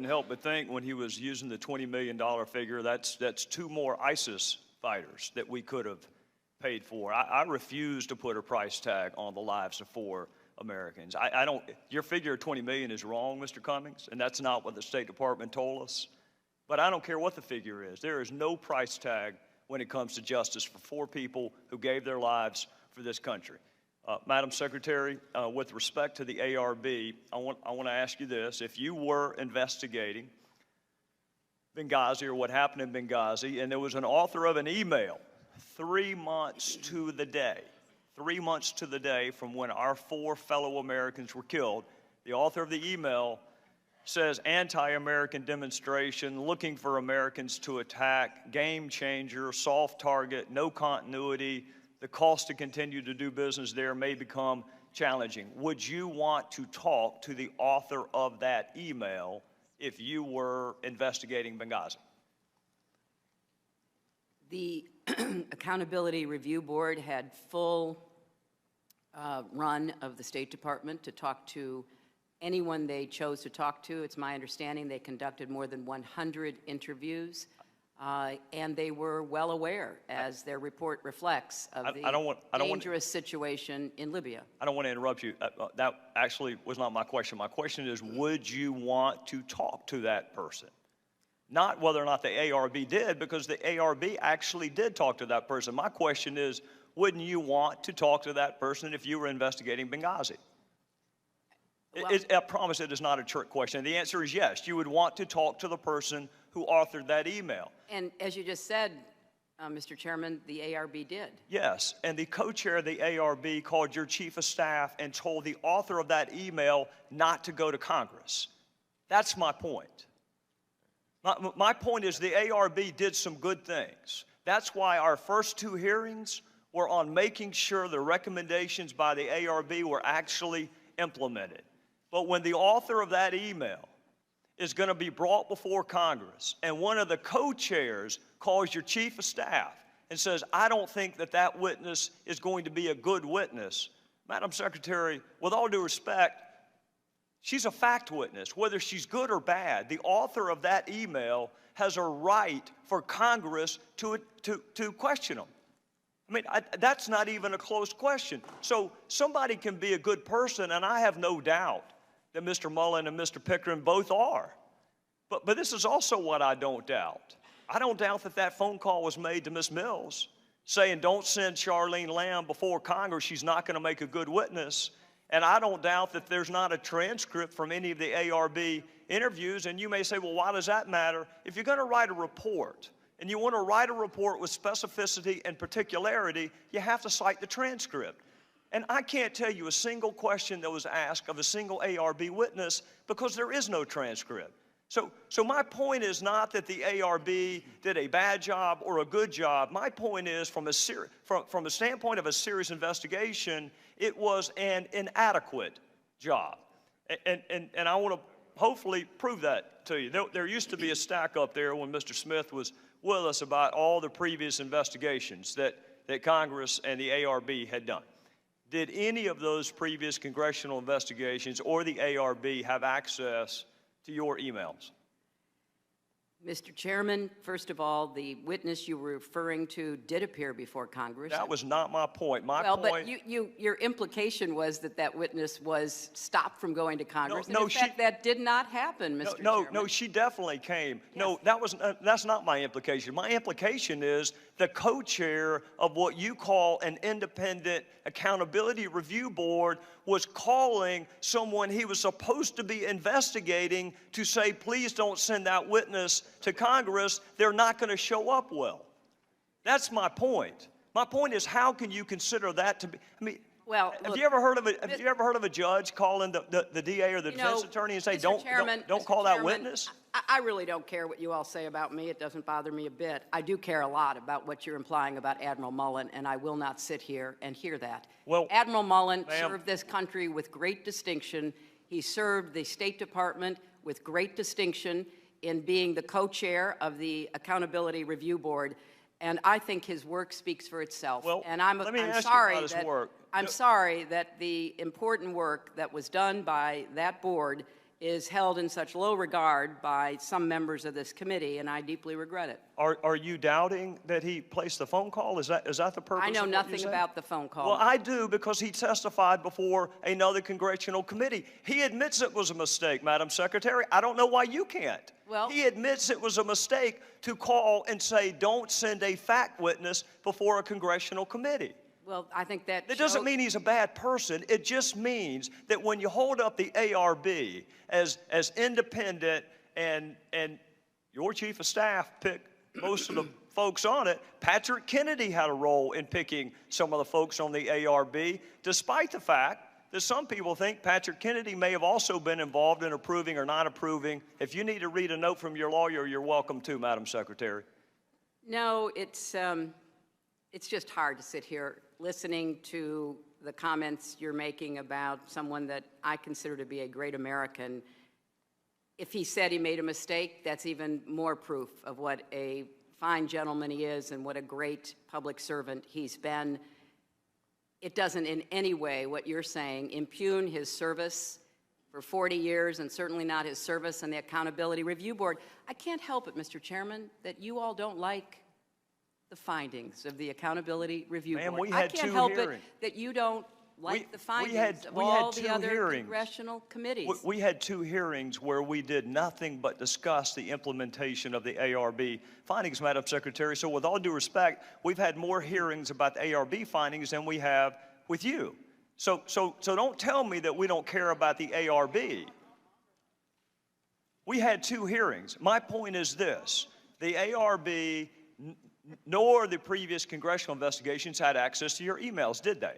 help but think when he was using the $20 million figure, that's 2 more ISIS fighters that we could have paid for. I refuse to put a price tag on the lives of 4 Americans. I don't, your figure of 20 million is wrong, Mr. Cummings, and that's not what the State Department told us. But I don't care what the figure is. There is no price tag when it comes to justice for 4 people who gave their lives for this country. Madam Secretary, with respect to the ARB, I want to ask you this. If you were investigating Benghazi or what happened in Benghazi, and there was an author of an email 3 months to the day, 3 months to the day from when our 4 fellow Americans were killed, the author of the email says anti-American demonstration, looking for Americans to attack, game changer, soft target, no continuity, the cost to continue to do business there may become challenging. Would you want to talk to the author of that email if you were investigating Benghazi? The Accountability Review Board had full run of the State Department to talk to anyone they chose to talk to. It's my understanding they conducted more than 100 interviews, and they were well aware, as their report reflects, of the dangerous situation in Libya. I don't want to interrupt you. That actually was not my question. My question is, would you want to talk to that person? Not whether or not the ARB did, because the ARB actually did talk to that person. My question is, wouldn't you want to talk to that person if you were investigating Benghazi? Well, I promise it is not a trick question. The answer is yes. You would want to talk to the person who authored that email. And as you just said, Mr. Chairman, the ARB did. Yes, and the co-chair of the ARB called your chief of staff and told the author of that email not to go to Congress. That's my point. My point is the ARB did some good things. That's why our first 2 hearings were on making sure the recommendations by the ARB were actually implemented. But when the author of that email is going to be brought before Congress and one of the co-chairs calls your chief of staff and says, I don't think that that witness is going to be a good witness, Madam Secretary, with all due respect, she's a fact witness. Whether she's good or bad, the author of that email has a right for Congress to question them. I mean, that's not even a close question. So somebody can be a good person, and I have no doubt that Mr. Mullen and Mr. Pickering both are. But this is also what I don't doubt. I don't doubt that that phone call was made to Ms. Mills saying, don't send Charlene Lamb before Congress. She's not going to make a good witness. And I don't doubt that there's not a transcript from any of the ARB interviews. And you may say, well, why does that matter? If you're going to write a report, and you want to write a report with specificity and particularity, you have to cite the transcript. And I can't tell you a single question that was asked of a single ARB witness because there is no transcript. So my point is not that the ARB did a bad job or a good job. My point is from a standpoint of a serious investigation, it was an inadequate job. And I want to hopefully prove that to you. There used to be a stack up there when Mr. Smith was with us about all the previous investigations that Congress and the ARB had done. Did any of those previous congressional investigations or the ARB have access to your emails? Mr. Chairman, first of all, the witness you were referring to did appear before Congress. That was not my point. But your implication was that that witness was stopped from going to Congress. In fact, that did not happen, Mr. Chairman. No, she definitely came. Yes. No, that's not my implication. My implication is the co-chair of what you call an independent accountability review board was calling someone he was supposed to be investigating to say, please don't send that witness to Congress. They're not going to show up well. That's my point. My point is, how can you consider that to be? I mean, well, have you ever heard of a judge calling the DA or the defense attorney and say, don't call that witness? I really don't care what you all say about me. It doesn't bother me a bit. I do care a lot about what you're implying about Admiral Mullen, and I will not sit here and hear that. Well, Admiral Mullen served this country with great distinction. He served the State Department with great distinction in being the co-chair of the Accountability Review Board, and I think his work speaks for itself. Well, and I'm sorry that the important work that was done by that board is held in such low regard by some members of this committee, and I deeply regret it. Are you doubting that he placed the phone call? Is that the purpose? I know of what nothing you're saying? about the phone call. Well, I do, because he testified before another congressional committee. He admits it was a mistake, Madam Secretary. I don't know why you can't. Well, he admits it was a mistake to call and say, don't send a fact witness before a congressional committee. Well, I think that Doesn't mean he's a bad person. It just means that when you hold up the ARB as independent and your chief of staff picked most of the folks on it, Patrick Kennedy had a role in picking some of the folks on the ARB, despite the fact that some people think Patrick Kennedy may have also been involved in approving or not approving. If you need to read a note from your lawyer, you're welcome to, Madam Secretary. No, it's just hard to sit here listening to the comments you're making about someone that I consider to be a great American. If he said he made a mistake, that's even more proof of what a fine gentleman he is and what a great public servant he's been. It doesn't in any way, what you're saying, impugn his service for 40 years, and certainly not his service on the Accountability Review Board. I can't help it, Mr. Chairman, that you all don't like the findings of the Accountability Review Board. We had I can't two help hearings. it that you don't like the findings of we all had the two other hearings. congressional committees. We had two hearings where we did nothing but discuss the implementation of the ARB findings, Madam Secretary. So with all due respect, we've had more hearings about the ARB findings than we have with you. So don't tell me that we don't care about the ARB. We had two hearings. My point is this: the ARB nor the previous congressional investigations had access to your emails, did they?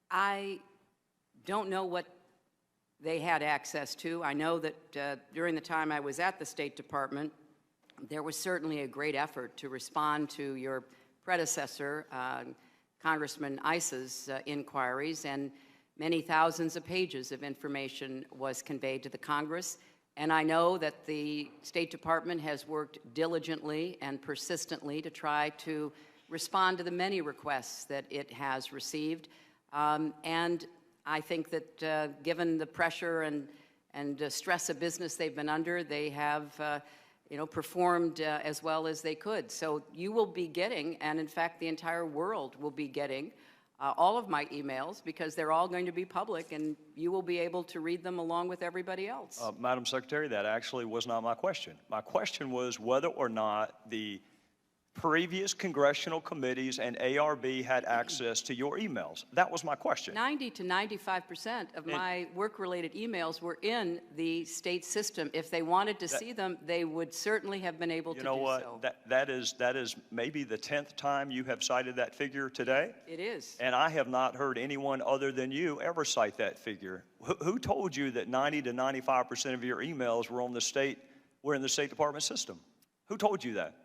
I don't know what they had access to. I know that during the time I was at the State Department, there was certainly a great effort to respond to your predecessor, Congressman Issa's inquiries, and many thousands of pages of information was conveyed to the Congress. And I know that the State Department has worked diligently and persistently to try to respond to the many requests that it has received. And I think that given the pressure and stress of business they've been under, they have performed as well as they could. So you will be getting, and in fact the entire world will be getting, all of my emails, because they're all going to be public, and you will be able to read them along with everybody else. Madam Secretary, that actually was not my question. My question was whether or not the previous congressional committees and ARB had access to your emails. That was my question. 90 to 95% of my work-related emails were in the state system. If they wanted to see them, they would certainly have been able to do so. You know what? That is maybe the 10th time you have cited that figure today. It is. And I have not heard anyone other than you ever cite that figure. Who told you that 90 to 95% of your emails were in the State Department system? Who told you that?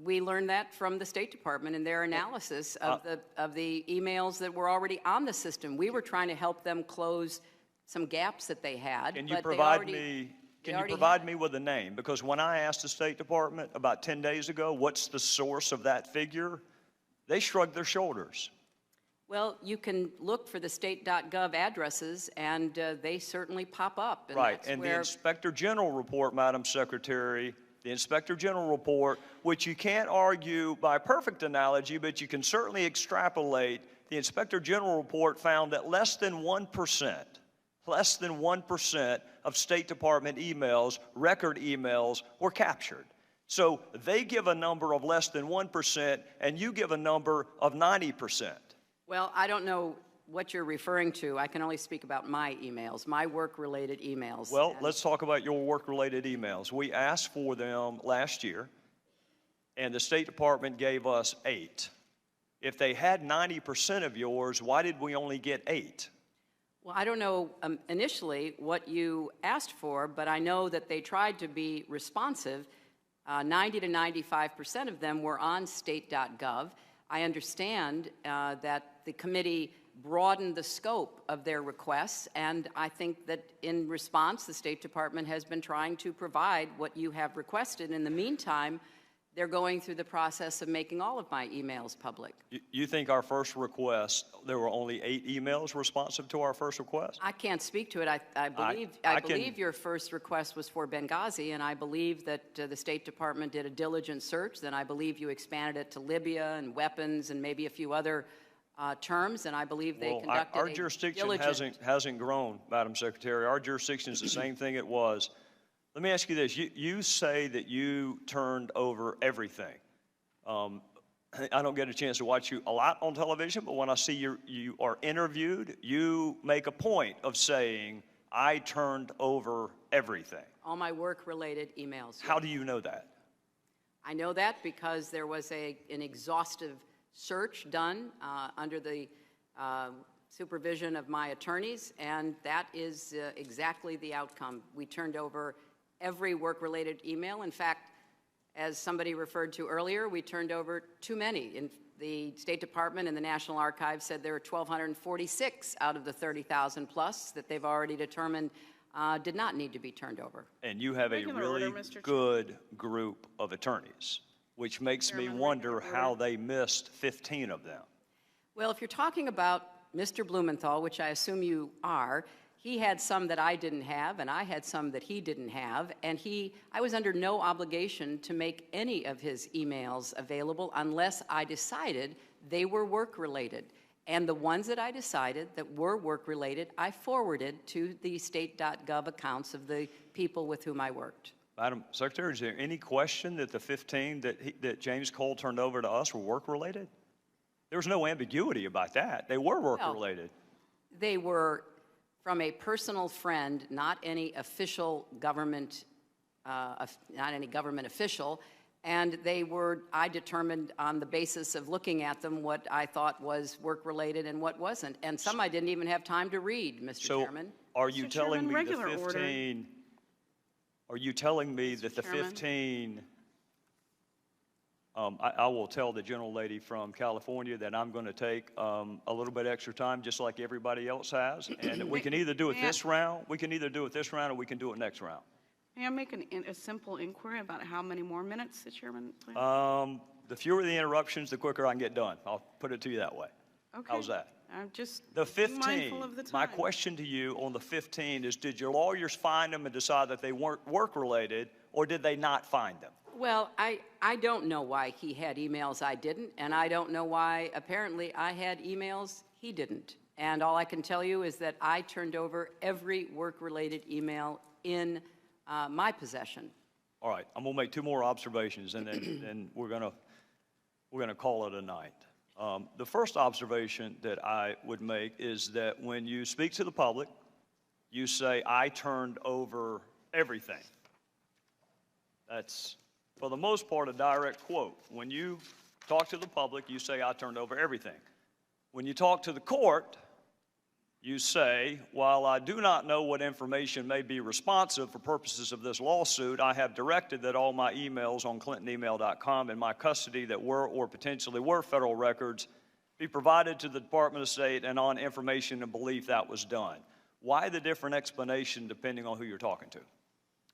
We learned that from the State Department in their analysis of the emails that were already on the system. We were trying to help them close some gaps that they had. Can you provide me with a name? Because when I asked the State Department about 10 days ago, what's the source of that figure, they shrugged their shoulders. Well, you can look for the state.gov addresses, and they certainly pop up. And right, and the Inspector General report, Madam Secretary, the Inspector General report, which you can't argue by perfect analogy, but you can certainly extrapolate, the Inspector General report found that less than 1% of State Department emails, record emails, were captured. So they give a number of less than 1%, and you give a number of 90%. Well, I don't know what you're referring to. I can only speak about my emails, my work-related emails. Well, let's talk about your work-related emails. We asked for them last year, and the State Department gave us 8. If they had 90% of yours, why did we only get 8? Well, I don't know initially what you asked for, but I know that they tried to be responsive. 90 to 95% of them were on state.gov. I understand that the committee broadened the scope of their requests, and I think that in response, the State Department has been trying to provide what you have requested. In the meantime, they're going through the process of making all of my emails public. You think our first request, there were only 8 emails responsive to our first request? I can't speak to it. I believe your first request was for Benghazi, and I believe that the State Department did a diligent search. Then I believe you expanded it to Libya and weapons and maybe a few other terms, and I believe they conducted our jurisdiction hasn't grown, Madam Secretary. Our jurisdiction is the same thing it was. Let me ask you this. You say that you turned over everything. I don't get a chance to watch you a lot on television, but when I see you are interviewed, you make a point of saying, I turned over everything. All my work-related emails. How do you know that? I know that because there was an exhaustive search done under the supervision of my attorneys, and that is exactly the outcome. We turned over every work-related email. In fact, as somebody referred to earlier, we turned over too many. In the State Department and the National Archives said there were 1,246 out of the 30,000 plus that they've already determined did not need to be turned over. And you have a really good group of attorneys, which makes me wonder how they missed 15 of them. Well, if you're talking about Mr. Blumenthal, which I assume you are, he had some that I didn't have, and I had some that he didn't have, and I was under no obligation to make any of his emails available unless I decided they were work-related. And the ones that I decided that were work-related, I forwarded to the state.gov accounts of the people with whom I worked. Madam Secretary, is there any question that the 15 that James Cole turned over to us were work-related? There was no ambiguity about that. They were work-related. Well, they were from a personal friend, not any official government, not any government official, and I determined on the basis of looking at them what I thought was work-related and what wasn't, and some I didn't even have time to read, Mr. Chairman. Are you telling me the 15? Are you telling me that the 15? I will tell the gentle lady from California that I'm going to take a little bit extra time, just like everybody else has, and we can either do it this round. We can either do it this round, or we can do it next round. May I make a simple inquiry about how many more minutes the chairman plans? The fewer the interruptions, the quicker I can get done. I'll put it to you that way. Okay. How's that? I'm just the 15. Mindful of the time. My question to you on the 15 is: did your lawyers find them and decide that they weren't work-related, or did they not find them? Well, I don't know why he had emails I didn't, and I don't know why apparently I had emails he didn't. And all I can tell you is that I turned over every work-related email in my possession. All right, I'm gonna make 2 more observations, and then we're gonna call it a night. The first observation that I would make is that when you speak to the public, you say, I turned over everything. That's, for the most part, a direct quote. When you talk to the public, you say, I turned over everything. When you talk to the court, you say, while I do not know what information may be responsive for purposes of this lawsuit, I have directed that all my emails on clintonemail.com in my custody that were or potentially were federal records be provided to the Department of State, and on information and belief that was done. Why the different explanation depending on who you're talking to?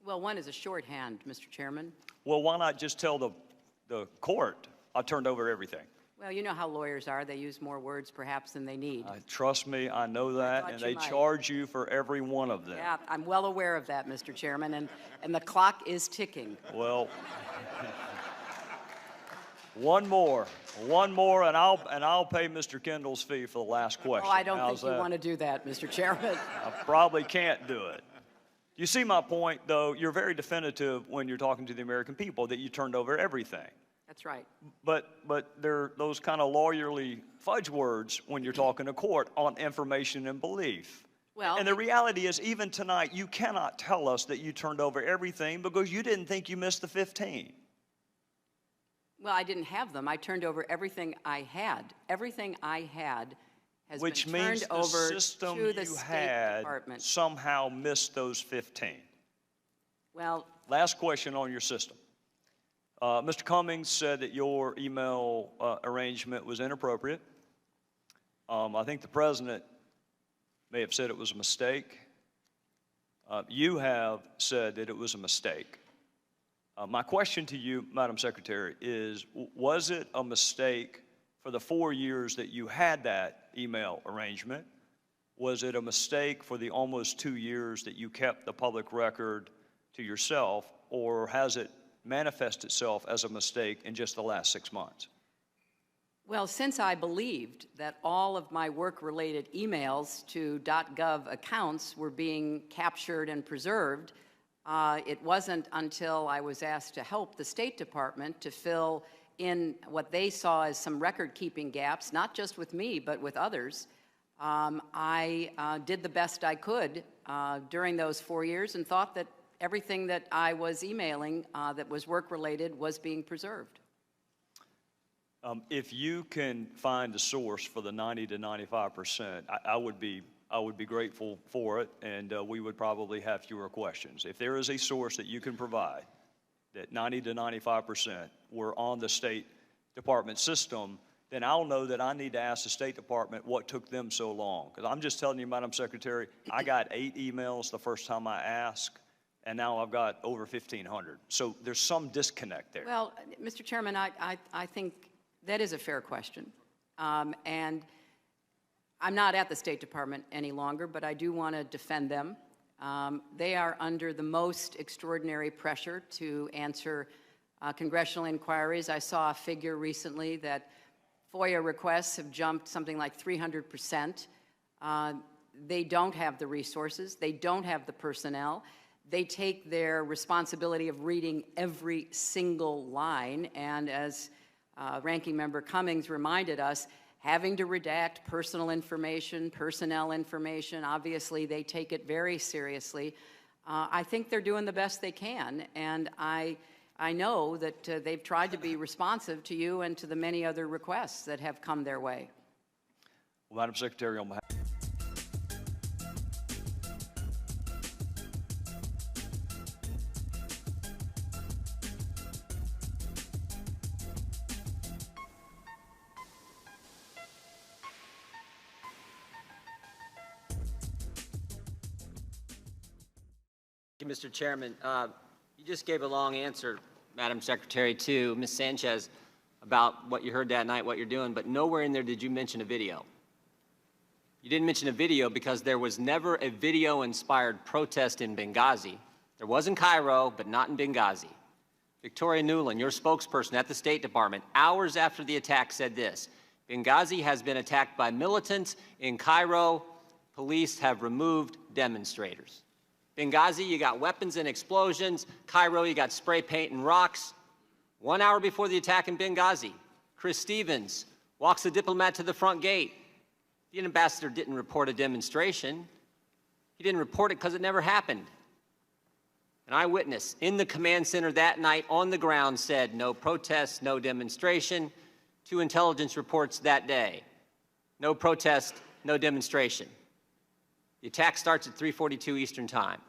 Well, one is a shorthand, Mr. Chairman. Well, why not just tell the court I turned over everything? Well, you know how lawyers are. They use more words perhaps than they need. Trust me, I know that, and they charge you for every one of them. Yeah, I'm well aware of that, Mr. Chairman, and the clock is ticking. Well, one more, and I'll pay Mr. Kendall's fee for the last question. Oh, I don't think you want to do that, Mr. Chairman. I probably can't do it. You see my point, though. You're very definitive when you're talking to the American people that you turned over everything. That's right. But there are those kind of lawyerly fudge words when you're talking to court on information and belief. Well, and the reality is, even tonight, you cannot tell us that you turned over everything because you didn't think you missed the 15. Well, I didn't have them. I turned over everything I had. Everything I had has been turned over to the State Department. Somehow missed those 15. Well, last question on your system. Mr. Cummings said that your email arrangement was inappropriate. I think the president may have said it was a mistake. You have said that it was a mistake. My question to you, Madam Secretary, is was it a mistake for the 4 years that you had that email arrangement? Was it a mistake for the almost 2 years that you kept the public record to yourself, or has it manifested itself as a mistake in just the last 6 months? Well, since I believed that all of my work-related emails to .gov accounts were being captured and preserved, it wasn't until I was asked to help the State Department to fill in what they saw as some record-keeping gaps, not just with me, but with others. I did the best I could during those 4 years and thought that everything that I was emailing that was work-related was being preserved. If you can find a source for the 90 to 95%, I would be grateful for it, and we would probably have fewer questions. If there is a source that you can provide that 90 to 95% were on the State Department system, then I'll know that I need to ask the State Department what took them so long. Because I'm just telling you, Madam Secretary, I got 8 emails the first time I asked, and now I've got over 1,500. So there's some disconnect there. Well, Mr. Chairman, I think that is a fair question. And I'm not at the State Department any longer, but I do want to defend them. They are under the most extraordinary pressure to answer congressional inquiries. I saw a figure recently that FOIA requests have jumped something like 300%. They don't have the resources. They don't have the personnel. They take their responsibility of reading every single line, and as Ranking Member Cummings reminded us, having to redact personal information, personnel information, obviously they take it very seriously. I think they're doing the best they can, and I know that they've tried to be responsive to you and to the many other requests that have come their way. Well, Madam Secretary, on behalf Mr. Chairman, you just gave a long answer, Madam Secretary, to Ms. Sanchez about what you heard that night, what you're doing, but nowhere in there did you mention a video. You didn't mention a video because there was never a video-inspired protest in Benghazi. There was in Cairo, but not in Benghazi. Victoria Nuland, your spokesperson at the State Department, hours after the attack said this: Benghazi has been attacked by militants. In Cairo, police have removed demonstrators. Benghazi, you got weapons and explosions. Cairo, you got spray paint and rocks. 1 hour before the attack in Benghazi, Chris Stevens walks the diplomat to the front gate. The ambassador didn't report a demonstration. He didn't report it because it never happened. An eyewitness in the command center that night on the ground said no protest, no demonstration. 2 intelligence reports that day. No protest, no demonstration. The attack starts at 3:42 Eastern Time,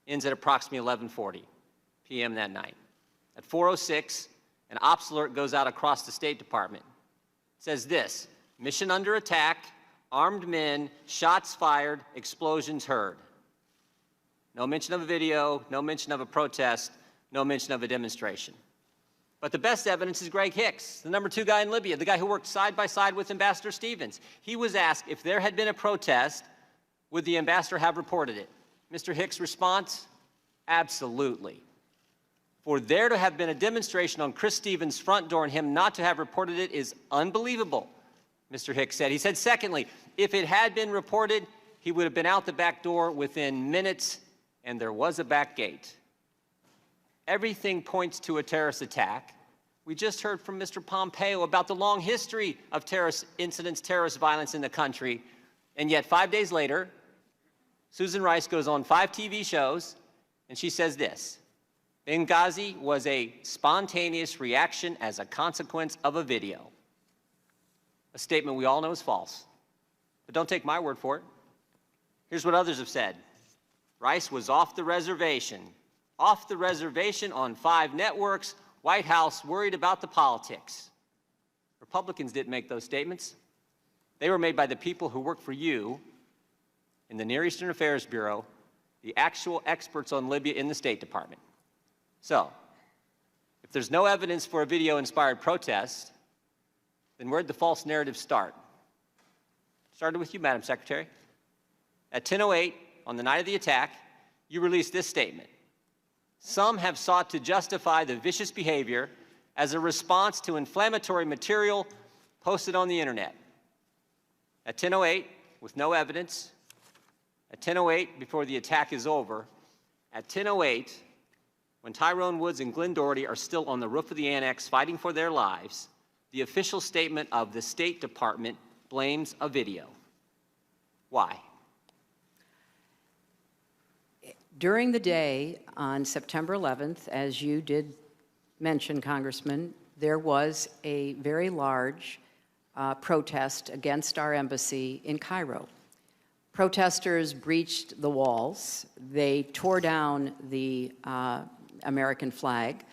ends at approximately 11:40 p.m. that night. At 4:06, an ops alert goes out across the State Department. It says this: mission under attack, armed men, shots fired, explosions heard. No mention of a video, no mention of a protest, no mention of a demonstration. But the best evidence is Greg Hicks, the #2 guy in Libya, the guy who worked side by side with Ambassador Stevens. He was asked if there had been a protest, would the ambassador have reported it? Mr. Hicks' response, absolutely. For there to have been a demonstration on Chris Stevens' front door and him not to have reported it is unbelievable, Mr. Hicks said. He said, secondly, if it had been reported, he would have been out the back door within minutes, and there was a back gate. Everything points to a terrorist attack. We just heard from Mr. Pompeo about the long history of terrorist incidents, terrorist violence in the country, and yet 5 days later, Susan Rice goes on 5 TV shows, and she says this: Benghazi was a spontaneous reaction as a consequence of a video. A statement we all know is false. But don't take my word for it. Here's what others have said. Rice was off the reservation on 5 networks. White House worried about the politics. Republicans didn't make those statements. They were made by the people who work for you in the Near Eastern Affairs Bureau, the actual experts on Libya in the State Department. So, If there's no evidence for a video-inspired protest, then where'd the false narrative start? Started with you, Madam Secretary. At 10:08, on the night of the attack, you released this statement. Some have sought to justify the vicious behavior as a response to inflammatory material posted on the internet. At 10:08, with no evidence, at 10:08, before the attack is over, at 10:08, when Tyrone Woods and Glenn Doherty are still on the roof of the annex fighting for their lives, the official statement of the State Department blames a video. Why? During the day on September 11th, as you did mention, Congressman, there was a very large protest against our embassy in Cairo. Protesters breached the walls. They tore down the American flag.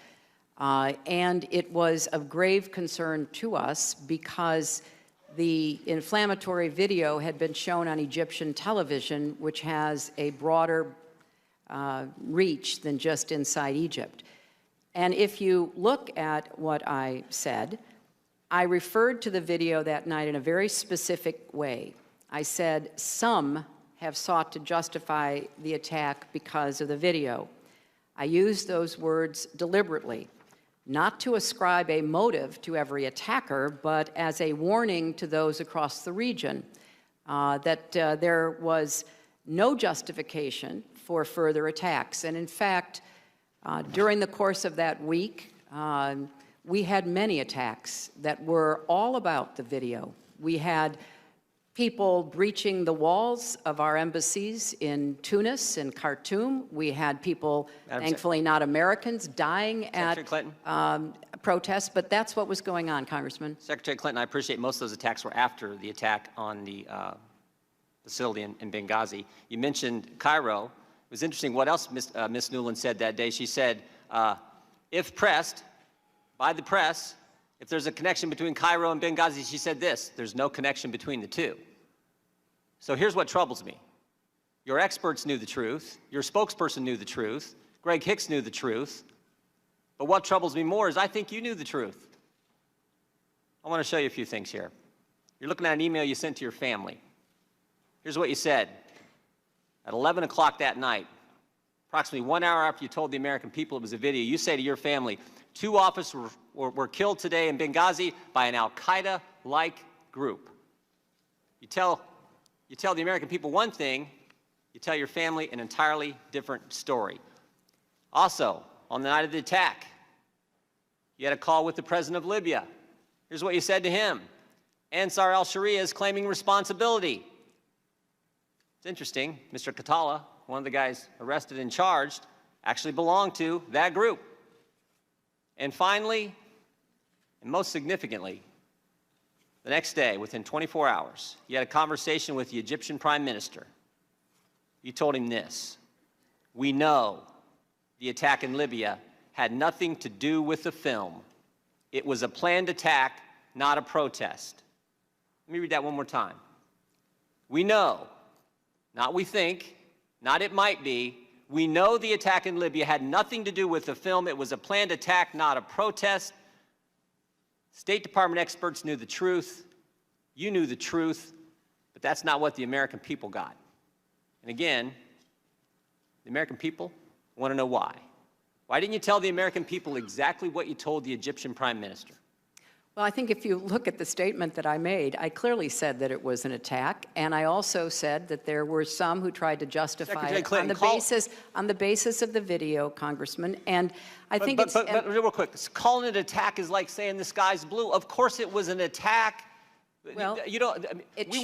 And it was of grave concern to us because the inflammatory video had been shown on Egyptian television, which has a broader reach than just inside Egypt. And if you look at what I said, I referred to the video that night in a very specific way. I said, some have sought to justify the attack because of the video. I used those words deliberately, not to ascribe a motive to every attacker, but as a warning to those across the region that there was no justification for further attacks. And in fact, during the course of that week, we had many attacks that were all about the video. We had people breaching the walls of our embassies in Tunis and Khartoum. We had people, thankfully not Americans, dying at protests, but that's what was going on, Congressman. Secretary Clinton, I appreciate most of those attacks were after the attack on the facility in Benghazi. You mentioned Cairo. It was interesting what else Ms. Newland said that day. She said, if pressed by the press, if there's a connection between Cairo and Benghazi, she said this, there's no connection between the two. So here's what troubles me. Your experts knew the truth. Your spokesperson knew the truth. Greg Hicks knew the truth. But what troubles me more is I think you knew the truth. I want to show you a few things here. You're looking at an email you sent to your family. Here's what you said. At 11 o'clock that night, approximately 1 hour after you told the American people it was a video, you say to your family, 2 officers were killed today in Benghazi by an al-Qaeda-like group. You tell the American people one thing, you tell your family an entirely different story. Also, on the night of the attack, you had a call with the president of Libya. Here's what you said to him. Ansar al-Sharia is claiming responsibility. It's interesting, Mr. Katala, one of the guys arrested and charged, actually belonged to that group. And finally, and most significantly, the next day, within 24 hours, you had a conversation with the Egyptian Prime Minister. You told him this: we know the attack in Libya had nothing to do with the film. It was a planned attack, not a protest. Let me read that one more time. We know, not we think, not it might be, we know the attack in Libya had nothing to do with the film. It was a planned attack, not a protest. State Department experts knew the truth. You knew the truth, but that's not what the American people got. And again, the American people want to know why. Why didn't you tell the American people exactly what you told the Egyptian Prime Minister? Well, I think if you look at the statement that I made, I clearly said that it was an attack, and I also said that there were some who tried to justify it on the basis of the video, Congressman. And I think but real quick, calling it an attack is like saying the sky's blue. Of course, it was an attack. Well, we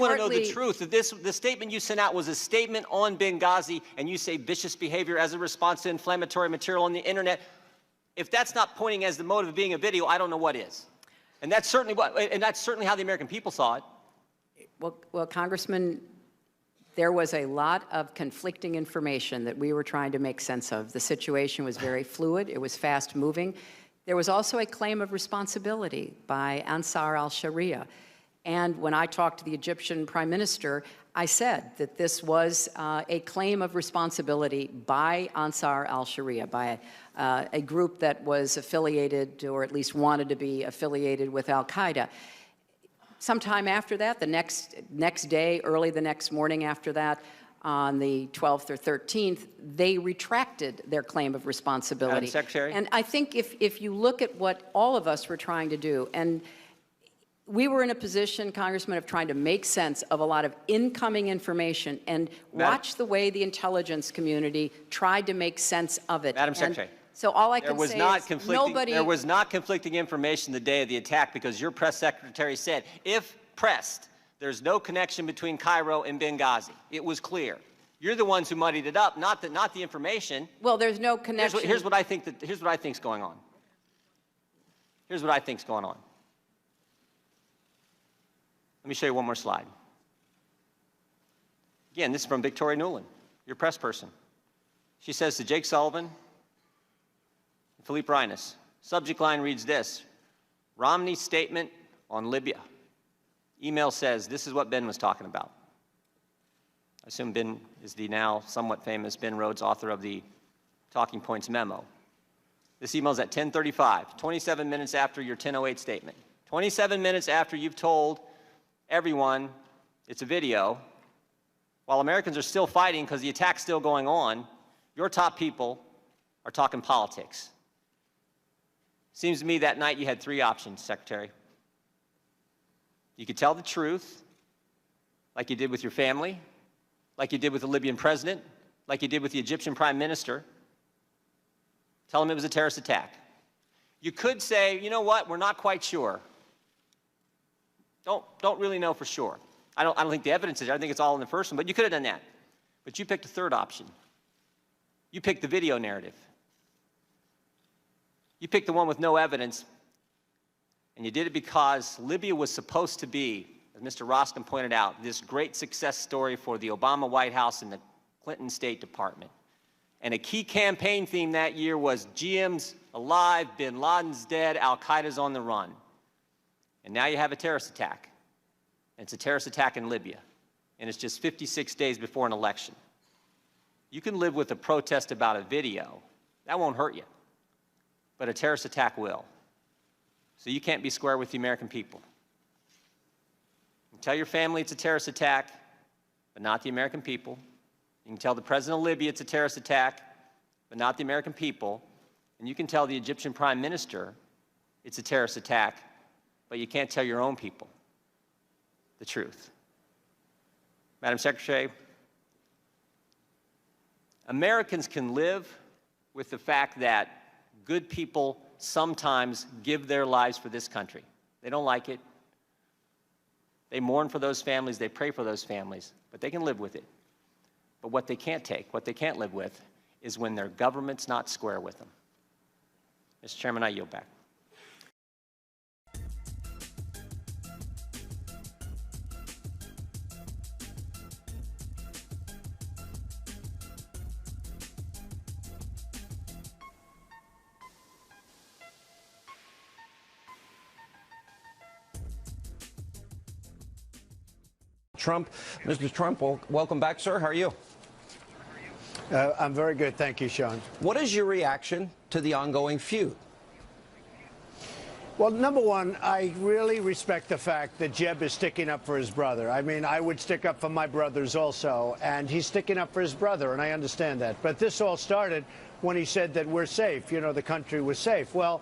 want to know the truth. The statement you sent out was a statement on Benghazi, and you say vicious behavior as a response to inflammatory material on the internet. If that's not pointing as the motive of being a video, I don't know what is. And that's certainly how the American people saw it. Well, Congressman, there was a lot of conflicting information that we were trying to make sense of. The situation was very fluid. It was fast moving. There was also a claim of responsibility by Ansar al-Sharia. And when I talked to the Egyptian prime minister, I said that this was a claim of responsibility by Ansar al-Sharia, by a group that was affiliated, or at least wanted to be affiliated with al-Qaeda. Sometime after that, the next day, early the next morning after that, on the 12th or 13th, they retracted their claim of responsibility. Madam Secretary? And I think if you look at what all of us were trying to do, and we were in a position, Congressman, of trying to make sense of a lot of incoming information and watch the way the intelligence community tried to make sense of it. Madam Secretary. So all I can say is nobody... There was not conflicting information the day of the attack because your press secretary said, if pressed, there's no connection between Cairo and Benghazi. It was clear. You're the ones who muddied it up, not the information. Well, there's no connection. Here's what I think's going on. Here's what I think's going on. Let me show you one more slide. Again, this is from Victoria Nuland, your press person. She says to Jake Sullivan and Philippe Reines, subject line reads this: Romney's statement on Libya. Email says this is what Ben was talking about. I assume Ben is the now somewhat famous Ben Rhodes, author of the Talking Points memo. This email is at 10:35, 27 minutes after your 10:08 statement. 27 minutes after you've told everyone it's a video, while Americans are still fighting because the attack's still going on, your top people are talking politics. Seems to me that night you had three options, Secretary. You could tell the truth, like you did with your family, like you did with the Libyan president, like you did with the Egyptian prime minister. Tell them it was a terrorist attack. You could say, you know what, we're not quite sure. Don't really know for sure. I don't think the evidence is there. I think it's all in the first one, but you could have done that. But you picked a third option. You picked the video narrative. You picked the one with no evidence, and you did it because Libya was supposed to be, as Mr. Roskin pointed out, this great success story for the Obama White House and the Clinton State Department. And a key campaign theme that year was GM's alive, bin Laden's dead, al-Qaeda's on the run. And now you have a terrorist attack. And it's a terrorist attack in Libya. And it's just 56 days before an election. You can live with a protest about a video. That won't hurt you. But a terrorist attack will. So you can't be square with the American people. You can tell your family it's a terrorist attack, but not the American people. You can tell the president of Libya it's a terrorist attack, but not the American people. And you can tell the Egyptian prime minister it's a terrorist attack, but you can't tell your own people the truth. Madam Secretary, Americans can live with the fact that good people sometimes give their lives for this country. They don't like it. They mourn for those families. They pray for those families. But they can live with it. But what they can't take, what they can't live with, is when their government's not square with them. Mr. Chairman, I yield back. Trump. Mr. Trump, welcome back, sir. How are you? I'm very good. Thank you, Sean. What is your reaction to the ongoing feud? Well, number one, I really respect the fact that Jeb is sticking up for his brother. I mean, I would stick up for my brothers also, and he's sticking up for his brother, and I understand that. But this all started when he said that we're safe, you know, the country was safe. Well,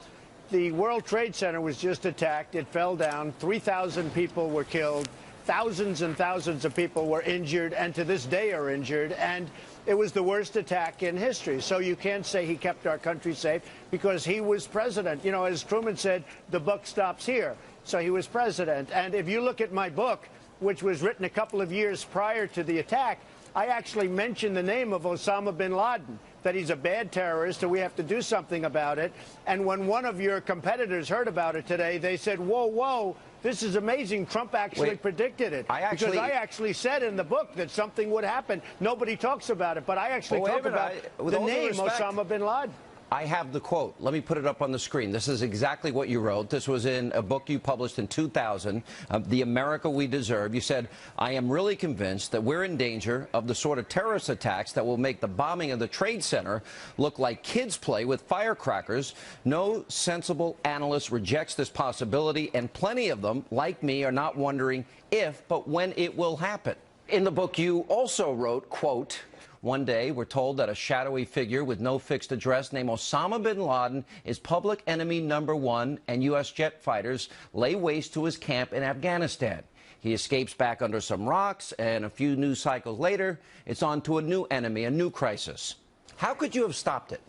the World Trade Center was just attacked. It fell down. 3,000 people were killed. Thousands and thousands of people were injured, and to this day are injured, and it was the worst attack in history. So you can't say he kept our country safe because he was president. You know, as Truman said, the buck stops here. So he was president. And if you look at my book, which was written a couple of years prior to the attack, I actually mentioned the name of Osama bin Laden, that he's a bad terrorist and we have to do something about it. And when one of your competitors heard about it today, they said, whoa, whoa, this is amazing. Trump actually predicted it. Because I actually said in the book that something would happen. Nobody talks about it, but I actually talk about the name Osama bin Laden. I have the quote. Let me put it up on the screen. This is exactly what you wrote. This was in a book you published in 2000, The America We Deserve. You said, I am really convinced that we're in danger of the sort of terrorist attacks that will make the bombing of the Trade Center look like kids play with firecrackers. No sensible analyst rejects this possibility, and plenty of them, like me, are not wondering if, but when it will happen. In the book, you also wrote, quote, one day, we're told that a shadowy figure with no fixed address named Osama bin Laden is public enemy #1, and U.S. jet fighters lay waste to his camp in Afghanistan. He escapes back under some rocks, and a few news cycles later, it's on to a new enemy, a new crisis. How could you have stopped it?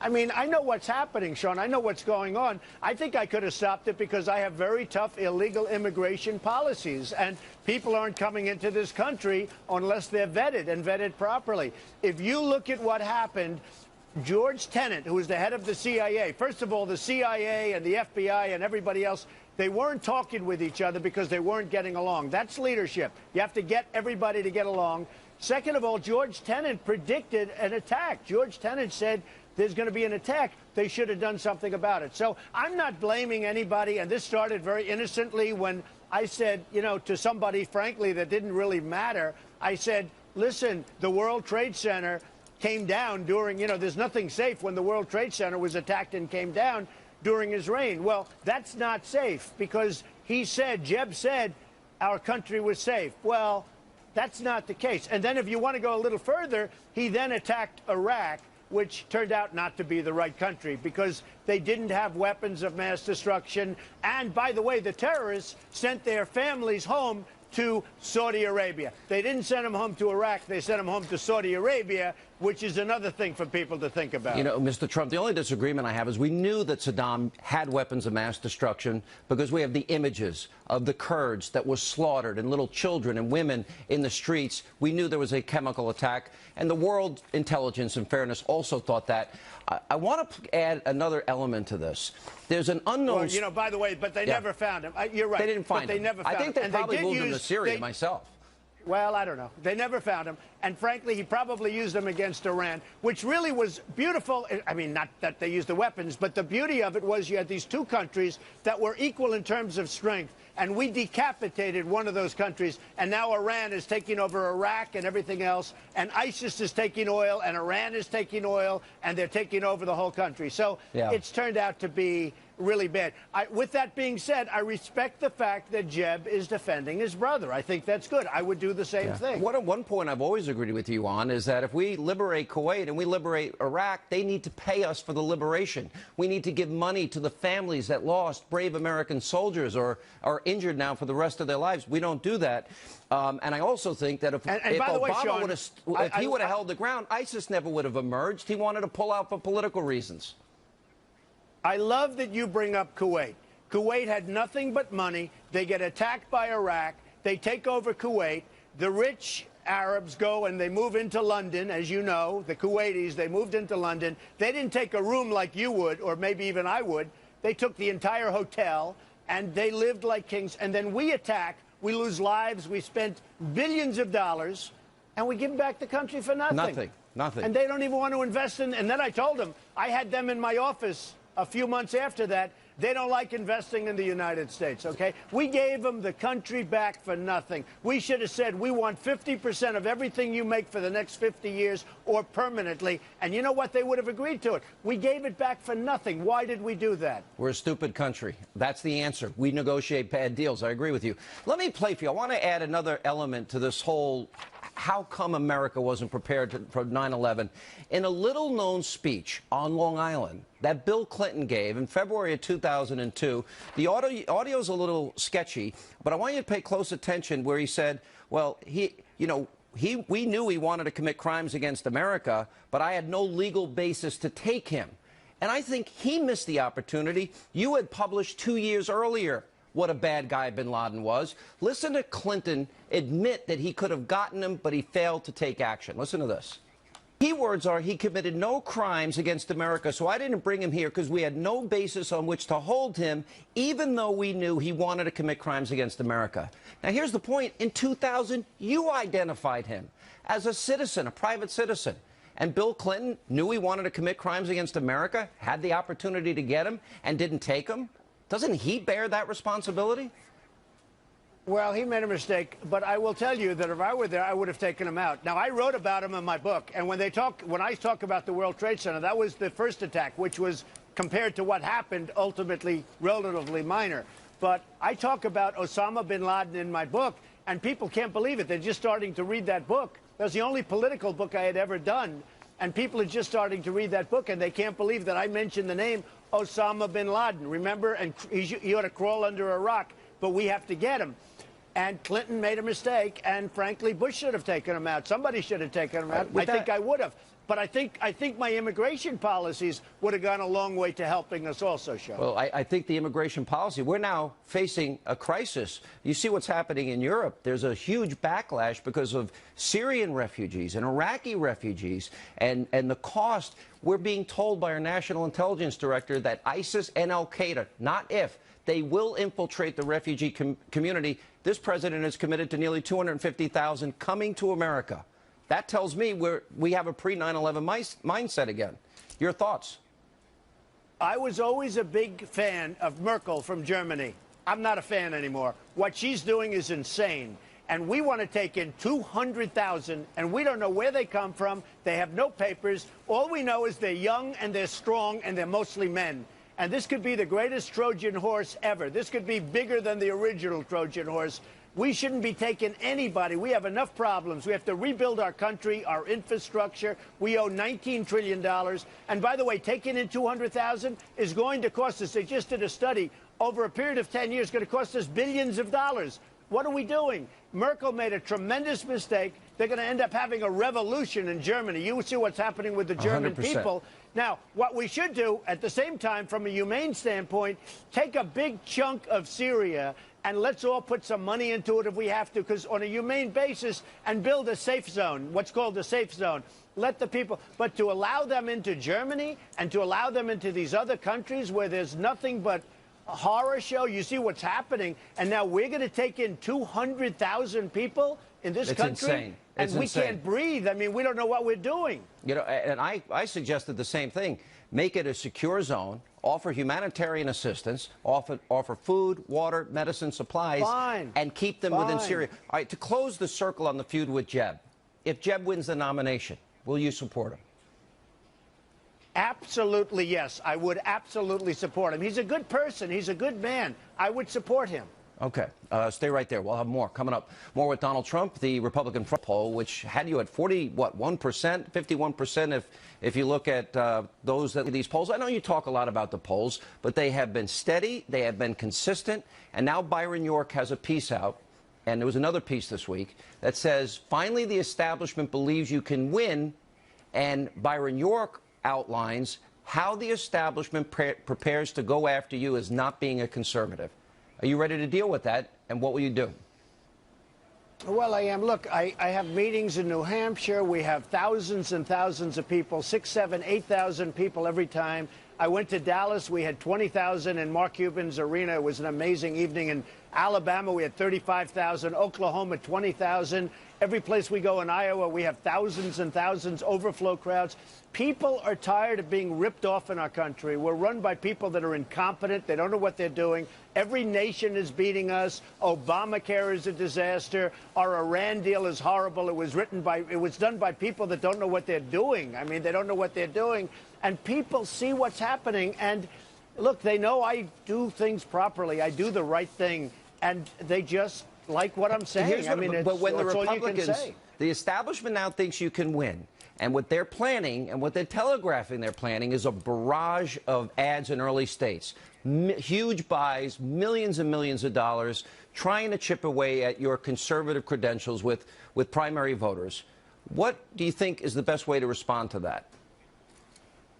I mean, I know what's happening, Sean. I know what's going on. I think I could have stopped it because I have very tough illegal immigration policies, and people aren't coming into this country unless they're vetted and vetted properly. If you look at what happened, George Tenet, who was the head of the CIA, first of all, the CIA and the FBI and everybody else, they weren't talking with each other because they weren't getting along. That's leadership. You have to get everybody to get along. Second of all, George Tenet predicted an attack. George Tenet said there's going to be an attack. They should have done something about it. So I'm not blaming anybody, and this started very innocently when I said, you know, to somebody, frankly, that didn't really matter. I said, listen, the World Trade Center came down during, you know, there's nothing safe when the World Trade Center was attacked and came down during his reign. Well, that's not safe because he said, Jeb said, our country was safe. Well, that's not the case. And then if you want to go a little further, he then attacked Iraq, which turned out not to be the right country because they didn't have weapons of mass destruction. And by the way, the terrorists sent their families home to Saudi Arabia. They didn't send them home to Iraq. They sent them home to Saudi Arabia, which is another thing for people to think about. You know, Mr. Trump, the only disagreement I have is we knew that Saddam had weapons of mass destruction because we have the images of the Kurds that were slaughtered and little children and women in the streets. We knew there was a chemical attack, and the world intelligence and fairness also thought that. I want to add another element to this. There's an unknown... Well, you know, by the way, but they never found him. You're right. They didn't find him. They never found him. I think they probably moved him to Syria they, myself. Well, I don't know. They never found him. And frankly, he probably used them against Iran, which really was beautiful. I mean, not that they used the weapons, but the beauty of it was you had these two countries that were equal in terms of strength. And we decapitated one of those countries. And now Iran is taking over Iraq and everything else. And ISIS is taking oil, and Iran is taking oil, and they're taking over the whole country. So it's turned out to be really bad. With that being said, I respect the fact that Jeb is defending his brother. I think that's good. I would do the same thing. One point I've always agreed with you on is that if we liberate Kuwait and we liberate Iraq, they need to pay us for the liberation. We need to give money to the families that lost brave American soldiers or are injured now for the rest of their lives. We don't do that. And I also think that if Obama would have held the ground, ISIS never would have emerged. He wanted to pull out for political reasons. I love that you bring up Kuwait. Kuwait had nothing but money. They get attacked by Iraq. They take over Kuwait. The rich Arabs go and they move into London, as you know. The Kuwaitis, they moved into London. They didn't take a room like you would, or maybe even I would. They took the entire hotel, and they lived like kings. And then we attack. We lose lives. We spent billions of dollars, and we give back the country for nothing. Nothing. And they don't even want to invest in. And then I told them, I had them in my office a few months after that. They don't like investing in the United States, okay? We gave them the country back for nothing. We should have said, we want 50% of everything you make for the next 50 years or permanently. And you know what? They would have agreed to it. We gave it back for nothing. Why did we do that? We're a stupid country. That's the answer. We negotiate bad deals. I agree with you. Let me play for you. I want to add another element to this whole how come America wasn't prepared for 9/11. In a little-known speech on Long Island that Bill Clinton gave in February of 2002, the audio's a little sketchy, but I want you to pay close attention where he said, well, we knew he wanted to commit crimes against America, but I had no legal basis to take him. And I think he missed the opportunity. You had published 2 years earlier what a bad guy bin Laden was. Listen to Clinton admit that he could have gotten him, but he failed to take action. Listen to this. Keywords are he committed no crimes against America, so I didn't bring him here because we had no basis on which to hold him, even though we knew he wanted to commit crimes against America. Now, here's the point. In 2000, you identified him as a citizen, a private citizen. And Bill Clinton knew he wanted to commit crimes against America, had the opportunity to get him, and didn't take him. Doesn't he bear that responsibility? Well, he made a mistake, but I will tell you that if I were there, I would have taken him out. Now, I wrote about him in my book, and when I talk about the World Trade Center, that was the first attack, which was, compared to what happened, ultimately relatively minor. But I talk about Osama bin Laden in my book, and people can't believe it. They're just starting to read that book. That was the only political book I had ever done, and people are just starting to read that book, and they can't believe that I mentioned the name Osama bin Laden. Remember? And he ought to crawl under a rock, but we have to get him. And Clinton made a mistake, and frankly, Bush should have taken him out. Somebody should have taken him out. I think I would have. But I think my immigration policies would have gone a long way to helping us also, Sean. Well, I think the immigration policy, we're now facing a crisis. You see what's happening in Europe. There's a huge backlash because of Syrian refugees and Iraqi refugees and the cost. We're being told by our National Intelligence Director that ISIS and Al-Qaeda, not if, they will infiltrate the refugee community. This president is committed to nearly 250,000 coming to America. That tells me we have a pre-9/11 mindset again. Your thoughts? I was always a big fan of Merkel from Germany. I'm not a fan anymore. What she's doing is insane. And we want to take in 200,000, and we don't know where they come from. They have no papers. All we know is they're young and they're strong and they're mostly men. And this could be the greatest Trojan horse ever. This could be bigger than the original Trojan horse. We shouldn't be taking anybody. We have enough problems. We have to rebuild our country, our infrastructure. We owe $19 trillion. And by the way, taking in 200,000 is going to cost us, they just did a study, over a period of 10 years, going to cost us billions of dollars. What are we doing? Merkel made a tremendous mistake. They're going to end up having a revolution in Germany. You see what's happening with the German 100%. people. Now, what we should do, at the same time, from a humane standpoint, take a big chunk of Syria and let's all put some money into it if we have to, because on a humane basis, and build a safe zone, what's called a safe zone. Let the people, but to allow them into Germany and to allow them into these other countries where there's nothing but a horror show, you see what's happening, and now we're going to take in 200,000 people in this country? Insane. And we can't breathe. I mean, we don't know what we're doing. You know, and I suggested the same thing. Make it a secure zone, offer humanitarian assistance, offer food, water, medicine, supplies, and keep them within Syria. All right, to close the circle on the feud with Jeb, if Jeb wins the nomination, will you support him? Absolutely, yes. I would absolutely support him. He's a good person. He's a good man. I would support him. Okay. Stay right there. We'll have more coming up. More with Donald Trump, the Republican front poll, which had you at 1%, 51% if you look at these polls. I know you talk a lot about the polls, but they have been steady, they have been consistent, and now Byron York has a piece out, and there was another piece this week that says, finally the establishment believes you can win, and Byron York outlines how the establishment prepares to go after you as not being a conservative. Are you ready to deal with that, and what will you do? Well, I am. Look, I have meetings in New Hampshire. We have thousands and thousands of people, 6,000, 7,000, 8,000 people every time. I went to Dallas. We had 20,000 in Mark Cuban's arena. It was an amazing evening. In Alabama, we had 35,000. Oklahoma, 20,000. Every place we go in Iowa, we have thousands and thousands, overflow crowds. People are tired of being ripped off in our country. We're run by people that are incompetent. They don't know what they're doing. Every nation is beating us. Obamacare is a disaster. Our Iran deal is horrible. It was done by people that don't know what they're doing. I mean, they don't know what they're doing. And people see what's happening. And look, they know I do things properly. I do the right thing. And they just like what I'm saying. But when the Republicans, the establishment now thinks you can win. And what they're planning and what they're telegraphing they're planning is a barrage of ads in early states. Huge buys, millions and millions of dollars, trying to chip away at your conservative credentials with primary voters. What do you think is the best way to respond to that?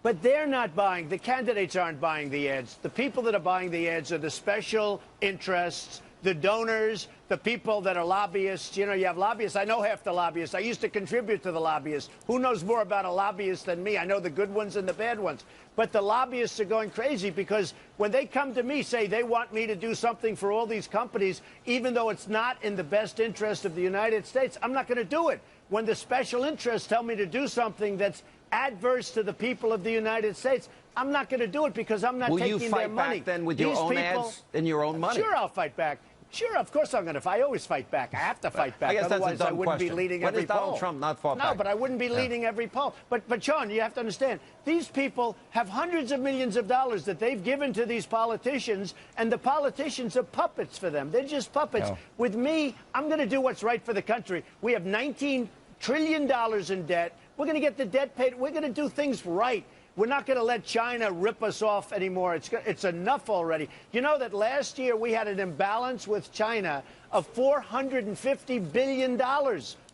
But they're not buying. The candidates aren't buying the ads. The people that are buying the ads are the special interests, the donors, the people that are lobbyists. You know, you have lobbyists. I know half the lobbyists. I used to contribute to the lobbyists. Who knows more about a lobbyist than me? I know the good ones and the bad ones. But the lobbyists are going crazy because when they come to me, say they want me to do something for all these companies, even though it's not in the best interest of the United States, I'm not going to do it. when the special interests tell me to do something that's adverse to the people of the United States, I'm not going to do it because I'm not taking their money. Will you fight back then with your own ads and your own money? Sure, I'll fight back. Sure, of course I'm going to fight. I always fight back. I have to fight back. I guess Otherwise, that's a dumb I wouldn't question. be leading When every has Donald poll. Trump not fought back? No, but I wouldn't be leading every poll. But Sean, you have to understand, these people have hundreds of millions of dollars that they've given to these politicians, and the politicians are puppets for them. They're just puppets. No. With me, I'm going to do what's right for the country. We have $19 trillion in debt. We're going to get the debt paid. We're going to do things right. We're not going to let China rip us off anymore. It's enough already. You know that last year we had an imbalance with China of $450 billion.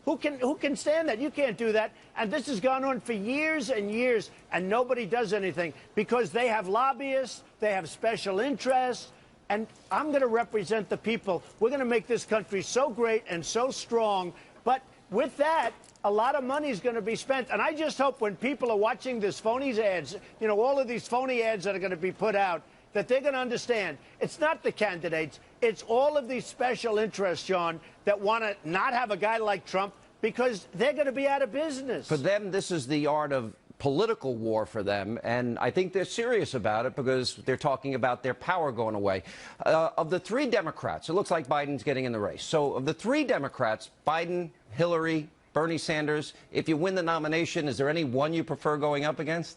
Who can stand that? You can't do that. And this has gone on for years and years, and nobody does anything because they have lobbyists, they have special interests, and I'm going to represent the people. We're going to make this country so great and so strong. But with that, a lot of money is going to be spent. And I just hope when people are watching this phony ads, you know, all of these phony ads that are going to be put out, that they're going to understand it's not the candidates, it's all of these special interests, John, that want to not have a guy like Trump because they're going to be out of business. For them, this is the art of political war for them, and I think they're serious about it because they're talking about their power going away. Of the three Democrats, it looks like Biden's getting in the race. So of the three Democrats, Biden, Hillary, Bernie Sanders, if you win the nomination, is there any one you prefer going up against?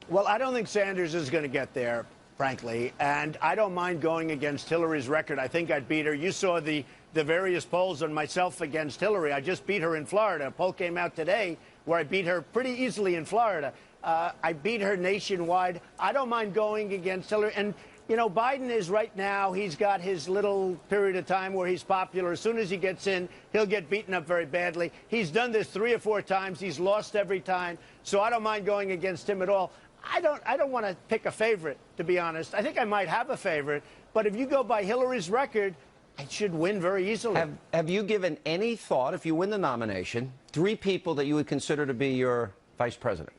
Well, I don't think Sanders is going to get there, frankly, and I don't mind going against Hillary's record. I think I'd beat her. You saw the various polls on myself against Hillary. I just beat her in Florida. A poll came out today where I beat her pretty easily in Florida. I beat her nationwide. I don't mind going against Hillary. And, you know, Biden is right now, he's got his little period of time where he's popular. As soon as he gets in, he'll get beaten up very badly. He's done this 3 or 4 times. He's lost every time. So I don't mind going against him at all. I don't want to pick a favorite, to be honest. I think I might have a favorite. But if you go by Hillary's record, I should win very easily. Have you given any thought, if you win the nomination, 3 people that you would consider to be your vice president?